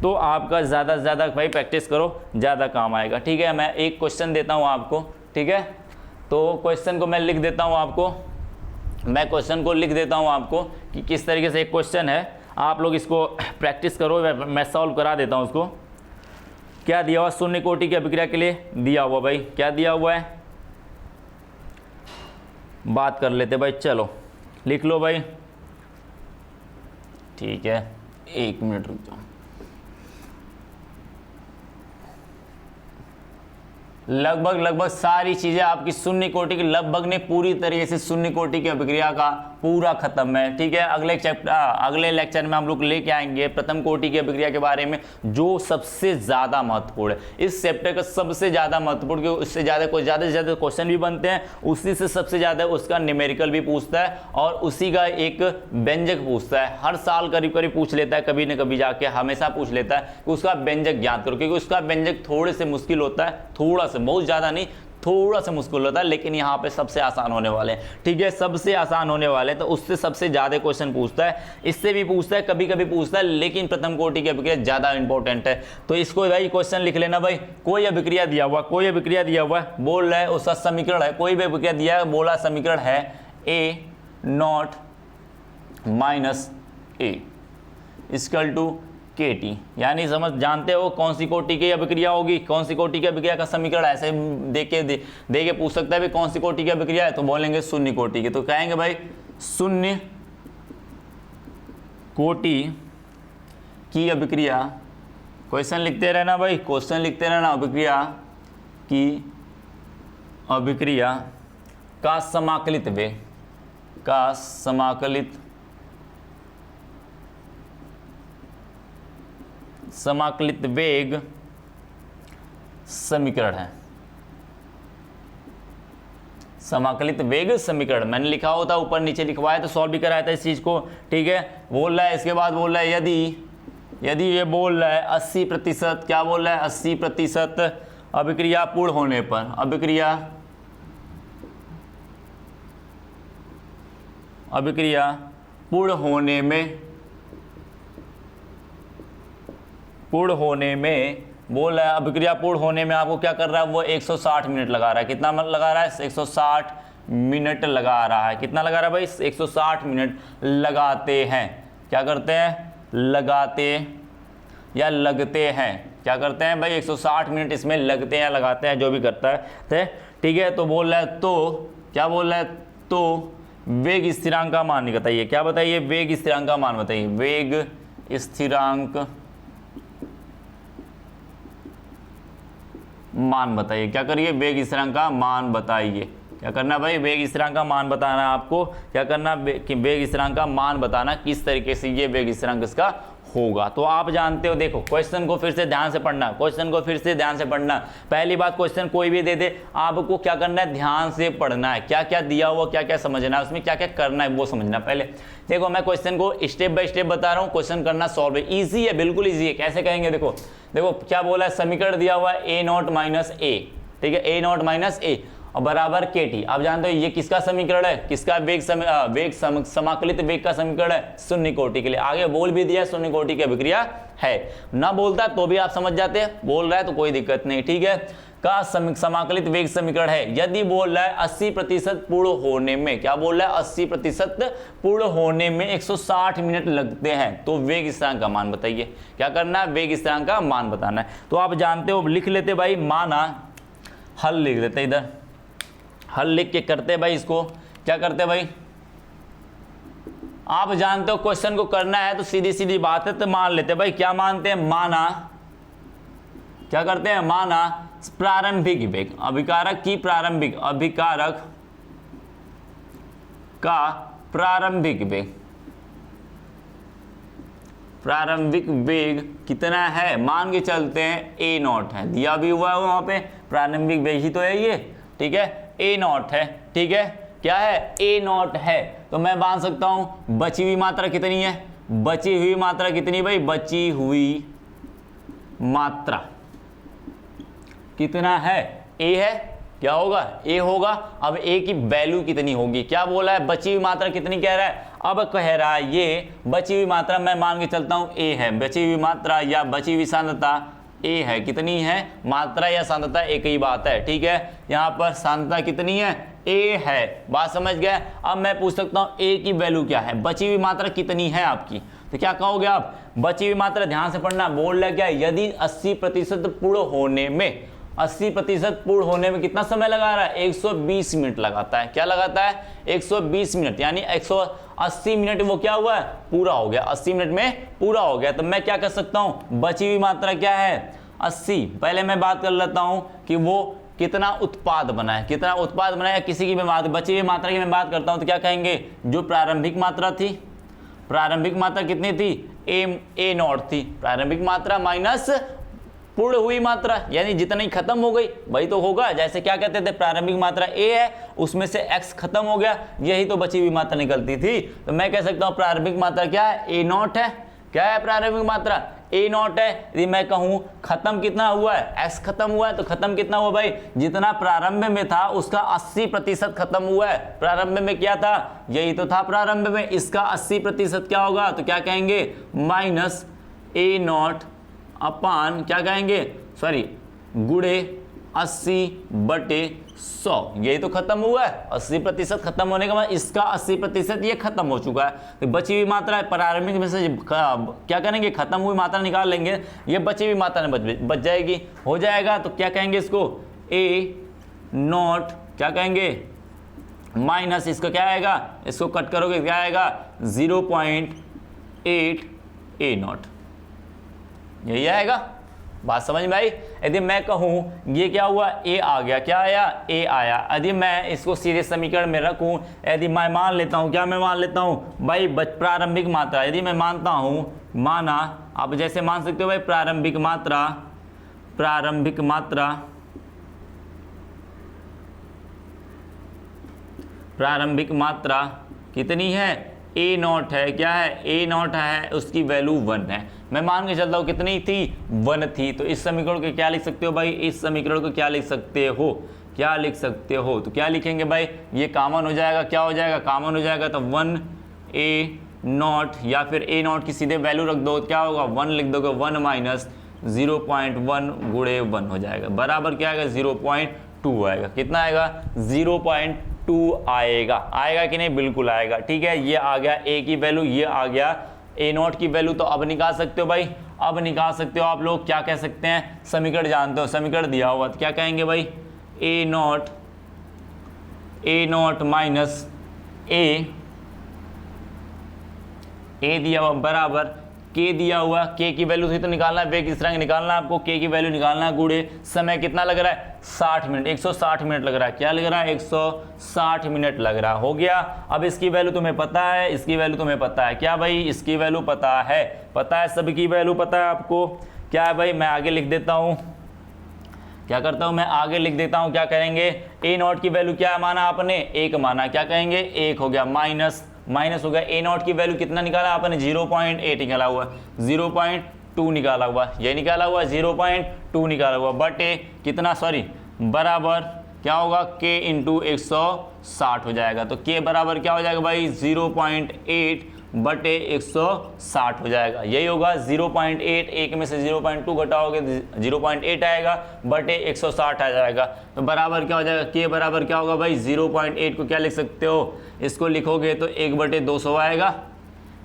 तो आपका ज़्यादा से ज़्यादा भाई प्रैक्टिस करो, ज़्यादा काम आएगा, ठीक है? मैं एक क्वेश्चन देता हूँ आपको, ठीक है? तो क्वेश्चन को मैं लिख देता हूँ आपको, मैं क्वेश्चन को लिख देता हूँ आपको कि किस तरीके से एक क्वेश्चन है। आप लोग इसको प्रैक्टिस करो, मैं सॉल्व करा देता हूँ उसको। क्या दिया हुआ? शून्य कोटि की अभिक्रिया के लिए दिया हुआ भाई, क्या दिया हुआ है? बात कर लेते भाई, चलो लिख लो भाई, ठीक है? 1 मिनट रुक जाओ। लगभग सारी चीजें आपकी शून्य कोटि की, लगभग ने पूरी तरीके से शून्य कोटि की अभिक्रिया का पूरा खत्म है, ठीक है? अगले लेक्चर में हम लोग लेके आएंगे प्रथम कोटि की अभिक्रिया के बारे में, जो सबसे ज्यादा महत्वपूर्ण है इस चैप्टर का, सबसे ज्यादा महत्वपूर्ण, क्योंकि उससे ज्यादा से ज्यादा क्वेश्चन भी बनते हैं, उसी से सबसे ज्यादा उसका न्यूमेरिकल भी पूछता है, और उसी का एक व्यंजक पूछता है। हर साल करीब करीब पूछ लेता है, कभी न कभी जाके हमेशा पूछ लेता है कि उसका व्यंजक ज्ञात करो, क्योंकि उसका व्यंजक थोड़े से मुश्किल होता है, थोड़ा सा, बहुत ज्यादा नहीं, थोड़ा सा मुश्किल होता है, लेकिन यहाँ पे सबसे आसान होने वाले हैं, ठीक है, सबसे आसान होने वाले हैं। तो उससे सबसे ज़्यादा क्वेश्चन पूछता है, इससे भी पूछता है, कभी कभी पूछता है, लेकिन प्रथम कोटि की अभिक्रिया ज़्यादा इंपॉर्टेंट है। तो इसको भाई क्वेश्चन लिख लेना भाई, कोई अभिक्रिया दिया हुआ, कोई अभिक्रिया दिया हुआ है, बोल रहा है उसका समीकरण है, कोई भी अभिक्रिया दिया है, बोला समीकरण है A0 minus A equal to KT, यानी समझ जानते हो कौन सी कोटि की अभिक्रिया होगी, कौन सी कोटि की अभिक्रिया का समीकरण ऐसे दे के पूछ सकता है भाई कौन सी कोटि की अभिक्रिया है, तो बोलेंगे शून्य कोटि की। तो कहेंगे भाई शून्य कोटि की अभिक्रिया, क्वेश्चन लिखते रहना भाई, क्वेश्चन लिखते रहना, अभिक्रिया की अभिक्रिया का समाकलित वेग, का समाकलित वेग समीकरण है। समाकलित वेग समीकरण मैंने लिखा होता, ऊपर नीचे लिखवाया तो सॉल्व भी कराया था इस चीज को, ठीक है। बोल रहा है इसके बाद बोल रहा है यदि ये बोल रहा है 80%, क्या बोल रहा है 80% अभिक्रिया पूर्ण होने पर, अभिक्रिया पूर्ण होने में बोल रहा है, अभिक्रिया पूर्ण होने में आपको क्या कर रहा है, वो 160 मिनट लगा रहा है। कितना लगा रहा है, 160 मिनट लगा रहा है। कितना लगा रहा है भाई, 160 मिनट लगाते हैं। क्या करते हैं, लगाते या लगते हैं, क्या करते हैं भाई 160 मिनट इसमें लगते हैं, लगाते हैं, जो भी करता है, ठीक है। तो बोल रहा है, तो क्या बोल रहा है, तो वेग स्थिरांक का मान बताइए। क्या बताइए, वेग स्थिरांक का मान बताइए, वेग स्थिरांक मान बताइए। क्या करिए, वेग स्थिरांक का मान बताइए। क्या करना भाई, वेग स्थिरांक का मान बताना है आपको। क्या करना, कि वेग स्थिरांक का मान बताना, किस तरीके से ये वेग स्थिरांक इसका होगा। तो आप जानते हो, देखो क्वेश्चन को फिर से ध्यान से पढ़ना, क्वेश्चन को फिर से ध्यान से पढ़ना। पहली बात, क्वेश्चन कोई भी दे दे, आपको क्या करना है, ध्यान से पढ़ना है, क्या क्या दिया हुआ, क्या क्या समझना है, उसमें क्या क्या करना है वो समझना। पहले देखो मैं क्वेश्चन को स्टेप बाय स्टेप बता रहा हूँ, क्वेश्चन करना सॉल्व है, ईजी है, बिल्कुल ईजी है। कैसे कहेंगे, देखो क्या बोला है, समीकरण दिया हुआ है A0 माइनस A, ठीक है, A0 माइनस A और बराबर KT। आप जानते हो ये किसका समीकरण है, किसका वेग समाकलित वेग का समीकरण है, शून्य कोटि के लिए। आगे बोल भी दिया शून्य कोटि की अभिक्रिया है, ना बोलता तो भी आप समझ जाते हैं, बोल रहा है तो कोई दिक्कत नहीं, ठीक है। का समाकलित वेग समीकरण है, यदि बोल रहा है 80% पूर्ण होने में, क्या बोल रहा है 80% पूर्ण होने में 160 मिनट लगते हैं, तो वेग स्थिरांक का मान बताइए। क्या करना है, वेग स्थिरांक का मान बताना है। तो आप जानते हो, लिख लेते भाई, माना हल लिख लेते, इधर हल लिख के करते भाई, इसको क्या करते भाई, आप जानते हो क्वेश्चन को करना है तो सीधी सीधी बात है, तो मान लेते भाई। क्या मानते हैं, माना, क्या करते हैं, माना प्रारंभिक वेग, अभिकारक की प्रारंभिक, अभिकारक का प्रारंभिक वेग, प्रारंभिक वेग कितना है, मान के चलते हैं A0 है, दिया भी हुआ है वहां पे, प्रारंभिक वेग ही तो है ये, ठीक है, A0 है, ठीक है, क्या है, A0 है। तो मैं मान सकता हूं बची हुई मात्रा कितनी है, बची हुई मात्रा कितनी भाई, बची हुई मात्रा कितना है, A है, क्या होगा, A होगा। अब A की वैल्यू कितनी होगी, क्या बोला है, बची हुई मात्रा कितनी कह रहा है, अब कह रहा है ये बची हुई मात्रा, मैं मान के चलता हूं A है, बची हुई मात्रा या बची हुई सांद्रता A है, कितनी है, मात्रा या सांद्रता एक ही बात है, ठीक है। यहाँ पर सांद्रता कितनी है, A है, बात समझ गए। अब मैं पूछ सकता हूँ A की वैल्यू क्या है, बची हुई मात्रा कितनी है आपकी, तो क्या कहोगे आप, बची हुई मात्रा, ध्यान से पढ़ना, बोल रहा क्या, यदि 80% पूर्ण होने में, 80% पूर्ण होने में कितना समय लगा रहा है, 120 मिनट लगाता है। क्या लगाता है, 120 मिनट, यानी 180 मिनट वो क्या हुआ है, पूरा हो गया, 80 मिनट में पूरा हो गया। तो मैं क्या कर सकता हूं, बची हुई मात्रा क्या है, 80। पहले मैं बात कर लेता हूं कि वो कितना उत्पाद बनाए, कितना उत्पाद बनाया, किसी की मैं बात, बची हुई मात्रा की मैं बात करता हूं तो क्या कहेंगे, जो प्रारंभिक मात्रा थी, प्रारंभिक मात्रा कितनी थी, A0 थी, प्रारंभिक मात्रा माइनस पूर्ण हुई मात्रा, यानी जितनी खत्म हो गई वही तो होगा। जैसे क्या कहते थे, प्रारंभिक मात्रा A है, उसमें से X खत्म हो गया, यही तो बची हुई मात्रा निकलती थी। तो मैं कह सकता हूं प्रारंभिक मात्रा क्या है, A0 है। क्या है प्रारंभिक मात्रा, ए नॉट है। यदि मैं कहूं खत्म कितना हुआ है, एक्स खत्म हुआ है, तो खत्म कितना हुआ भाई, जितना प्रारंभ में था उसका 80% खत्म हुआ है। प्रारंभ में क्या था, यही तो था प्रारंभ में, इसका 80% क्या होगा, तो क्या कहेंगे माइनस ए नॉट अपान क्या कहेंगे, सॉरी गुणे 80/100, यही तो खत्म हुआ है। 80% खत्म होने के बाद इसका 80% ये खत्म हो चुका है। तो बची हुई मात्रा है प्रारंभिक में से क्या करेंगे, खत्म हुई मात्रा निकाल लेंगे, ये बची हुई मात्रा बच जाएगी, हो जाएगा। तो क्या कहेंगे इसको, ए नॉट क्या कहेंगे माइनस इसका क्या आएगा, इसको कट करोगे क्या आएगा 0.8 ए नॉट, यही आएगा। बात समझ में आई। यदि मैं कहूं ये क्या हुआ, ए आ गया, क्या आया, ए आया। यदि मैं इसको सीधे समीकरण में रखूं, यदि मैं मान लेता हूं, क्या मैं मान लेता हूं भाई प्रारंभिक मात्रा, यदि मैं मानता हूं, माना आप जैसे मान सकते हो भाई प्रारंभिक मात्रा कितनी है, ए नॉट है, क्या है ए नॉट है, उसकी वैल्यू 1 है। मैं मान के चलता हूँ कितनी थी, 1 थी। तो इस समीकरण को क्या लिख सकते हो भाई, इस समीकरण को क्या लिख सकते हो, क्या लिख सकते हो, तो क्या लिखेंगे भाई, ये कॉमन हो जाएगा, क्या हो जाएगा कॉमन हो जाएगा, तो 1 ए नॉट, या फिर ए नॉट की सीधे वैल्यू रख दो, क्या होगा 1 लिख दोगे, 1 माइनस 0.1 गुणे 1 हो जाएगा, बराबर क्या आएगा 0.2 आएगा। कितना आएगा 0.2 आएगा, आएगा कि नहीं, बिल्कुल आएगा। ठीक है, ये आ गया ए की वैल्यू, ये आ गया ए नॉट की वैल्यू। तो अब निकाल सकते हो भाई, अब निकाल सकते हो आप लोग, क्या कह सकते हैं, समीकरण जानते हो, समीकरण दिया हुआ तो क्या कहेंगे भाई, ए नॉट माइनस ए दिया हुआ बराबर के दिया हुआ, के की वैल्यू थी तो निकालना है, वे किस तरह निकालना है आपको, के की वैल्यू निकालना है, गुणे समय कितना लग रहा है 60 मिनट, 160 मिनट लग रहा है, क्या लग रहा है 160 मिनट लग रहा है, हो गया। अब इसकी वैल्यू तुम्हें पता है, इसकी वैल्यू तुम्हें पता है, क्या भाई इसकी वैल्यू पता है, सबकी वैल्यू पता है आपको, क्या है भाई, मैं आगे लिख देता हूँ, क्या करता हूँ मैं आगे लिख देता हूँ, क्या करेंगे, ए नॉट की वैल्यू क्या माना आपने, 1 माना, क्या कहेंगे 1 हो गया, माइनस हो गया, ए नॉट की वैल्यू कितना निकाला आपने 0.8 निकाला हुआ, 0.2 निकाला हुआ, ये निकाला हुआ 0.2 निकाला हुआ, बटे कितना, सॉरी बराबर क्या होगा, के इंटू 160 हो जाएगा। तो के बराबर क्या हो जाएगा भाई 0.8 बटे 160 हो जाएगा, यही होगा 0.8, एक में से 0.2 घटाओगे 0.8 आएगा, बटे 160 आ जाएगा। तो बराबर क्या हो जाएगा, के बराबर क्या होगा भाई 0.8 को क्या लिख सकते हो, इसको लिखोगे तो 1/200 आएगा,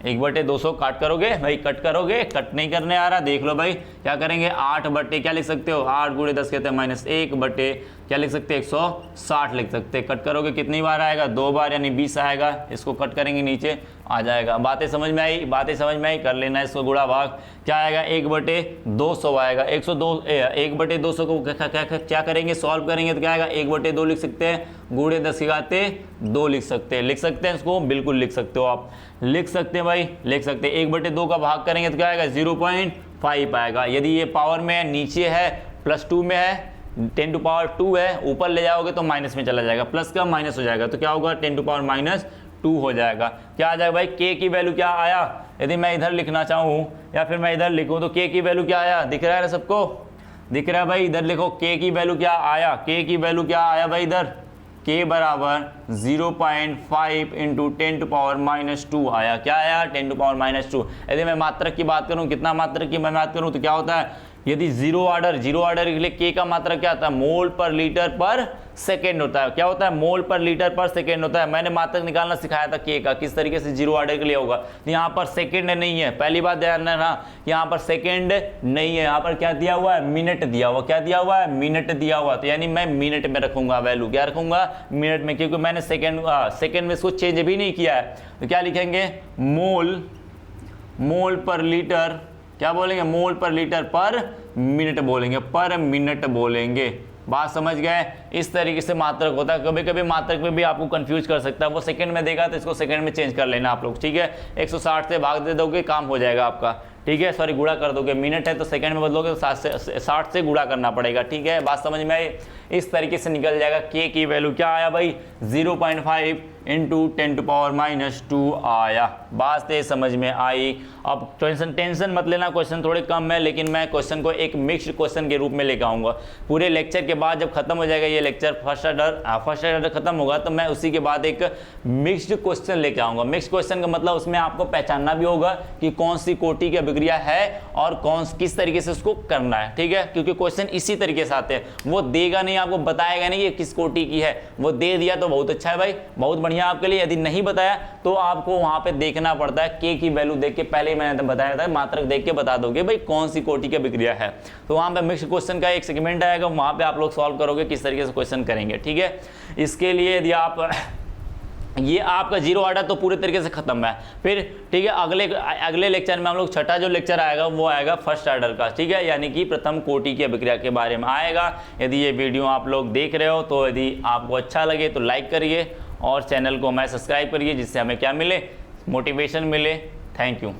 1/200 काट करोगे भाई, कट करोगे, कट नहीं करने आ रहा, देख लो भाई क्या करेंगे 8 बटे क्या लिख सकते हो, 8 गुणे 10 कहते हैं -1 बटे क्या लिख सकते हैं 160 लिख सकते हैं। कट करोगे कितनी बार आएगा, 2 बार यानी 20 आएगा, इसको कट करेंगे नीचे आ जाएगा। बातें समझ में आई, कर लेना इसको गुणा भाग, क्या आएगा 1/200 आएगा, 1/200 को क्या करेंगे, सॉल्व करेंगे तो क्या आएगा 1/2 लिख सकते हैं, गुणे 10 के घाते 2 लिख सकते हैं, इसको बिल्कुल लिख सकते हो आप, लिख सकते हैं भाई, लिख सकते हैं। 1/2 का भाग करेंगे तो क्या आएगा 0.5 आएगा। यदि ये पावर में है, नीचे है, +2 में है, 10⁻² है, ऊपर ले जाओगे तो माइनस में चला जाएगा, प्लस का माइनस हो जाएगा, तो क्या होगा 10⁻² हो जाएगा। क्या आ जाएगा भाई, के की वैल्यू क्या आया, यदि मैं इधर लिखना चाहूँ या फिर मैं इधर लिखूँ तो के की वैल्यू क्या आया, दिख रहा है सबको, दिख रहा है भाई, इधर लिखो के की वैल्यू क्या आया, के की वैल्यू क्या आया भाई, इधर के बराबर 0.5 इंटू 10⁻² आया, क्या आया 10⁻²। यदि मैं मात्रक की बात करूं, कितना मात्रक की मैं बात करूं तो क्या होता है, यदि जीरो ऑर्डर के लिए के का मात्रक क्या आता है, मोल पर लीटर पर सेकेंड होता है, क्या होता है मोल पर लीटर पर सेकेंड होता है। मैंने मात्रक निकालना सिखाया था के का, किस तरीके से जीरो ऑर्डर के लिए होगा। तो यहाँ पर सेकेंड नहीं है, पहली बात ध्यान रखना, यहाँ पर सेकेंड नहीं है, यहाँ पर क्या दिया हुआ है, मिनट दिया हुआ, क्या दिया हुआ है, मिनट दिया हुआ। तो यानी मैं मिनट में रखूंगा वैल्यू, क्या रखूंगा मिनट में, क्योंकि मैंने सेकेंड में इसको चेंज भी नहीं किया है। तो क्या लिखेंगे, मोल पर लीटर, क्या बोलेंगे, मोल पर लीटर पर मिनट बोलेंगे, पर मिनट बोलेंगे। बात समझ गए, इस तरीके से मात्रक होता है। कभी कभी मात्रक में भी आपको कंफ्यूज कर सकता है, वो सेकंड में देगा तो इसको सेकंड में चेंज कर लेना आप लोग, ठीक है। 160 से भाग दे दोगे, काम हो जाएगा आपका, ठीक है। सॉरी, गुणा कर दोगे, मिनट है तो सेकंड में बदलोगे तो 60 से गुणा करना पड़ेगा, ठीक है। बात समझ में आई, इस तरीके से निकल जाएगा। के की वैल्यू क्या आया भाई, 0.5 इंटू 10⁻² आया। बात से समझ में आई। अब टेंशन मत लेना, क्वेश्चन थोड़े कम है, लेकिन मैं क्वेश्चन को एक मिक्स्ड क्वेश्चन के रूप में लेकर आऊँगा। पूरे लेक्चर के बाद जब खत्म हो जाएगा ये लेक्चर, फर्स्ट ऑर्डर खत्म होगा, तो मैं उसी के बाद एक मिक्स्ड क्वेश्चन लेकर आऊँगा। मिक्स्ड क्वेश्चन का मतलब उसमें आपको पहचानना भी होगा कि कौन सी कोटि की अभिक्रिया है और किस तरीके से उसको करना है, ठीक है, क्योंकि क्वेश्चन इसी तरीके से आते हैं। वो देगा नहीं, आपको बताएगा नहीं ये किस कोटि की है, वो दे दिया तो बहुत अच्छा है भाई, बहुत बढ़िया आपके लिए। यदि नहीं बताया तो आपको वहां पे देखना पड़ता है, के की वैल्यू देख के, पहले ही मैंने बताया था, मात्रक देख के बता दोगे भाई कौन सी कोटि की अभिक्रिया है। तो वहां पे मिक्स्ड क्वेश्चन का एक सेगमेंट आएगा, वहां पे आप लोग सॉल्व करोगे किस तरीके से क्वेश्चन करेंगे, ठीक है। इसके लिए यदि आप ये आपका जीरो ऑर्डर तो पूरे तरीके से खत्म है। फिर ठीक है, अगले लेक्चर में हम लोग छठा जो लेक्चर आएगा वो आएगा फर्स्ट ऑर्डर का, ठीक है, यानी कि प्रथम कोटि की अभिक्रिया के बारे में आएगा। यदि ये वीडियो आप लोग देख रहे हो तो यदि आपको अच्छा लगे तो लाइक करिए और चैनल को हमें सब्सक्राइब करिए, जिससे हमें क्या मिले, मोटिवेशन मिले। Thank you.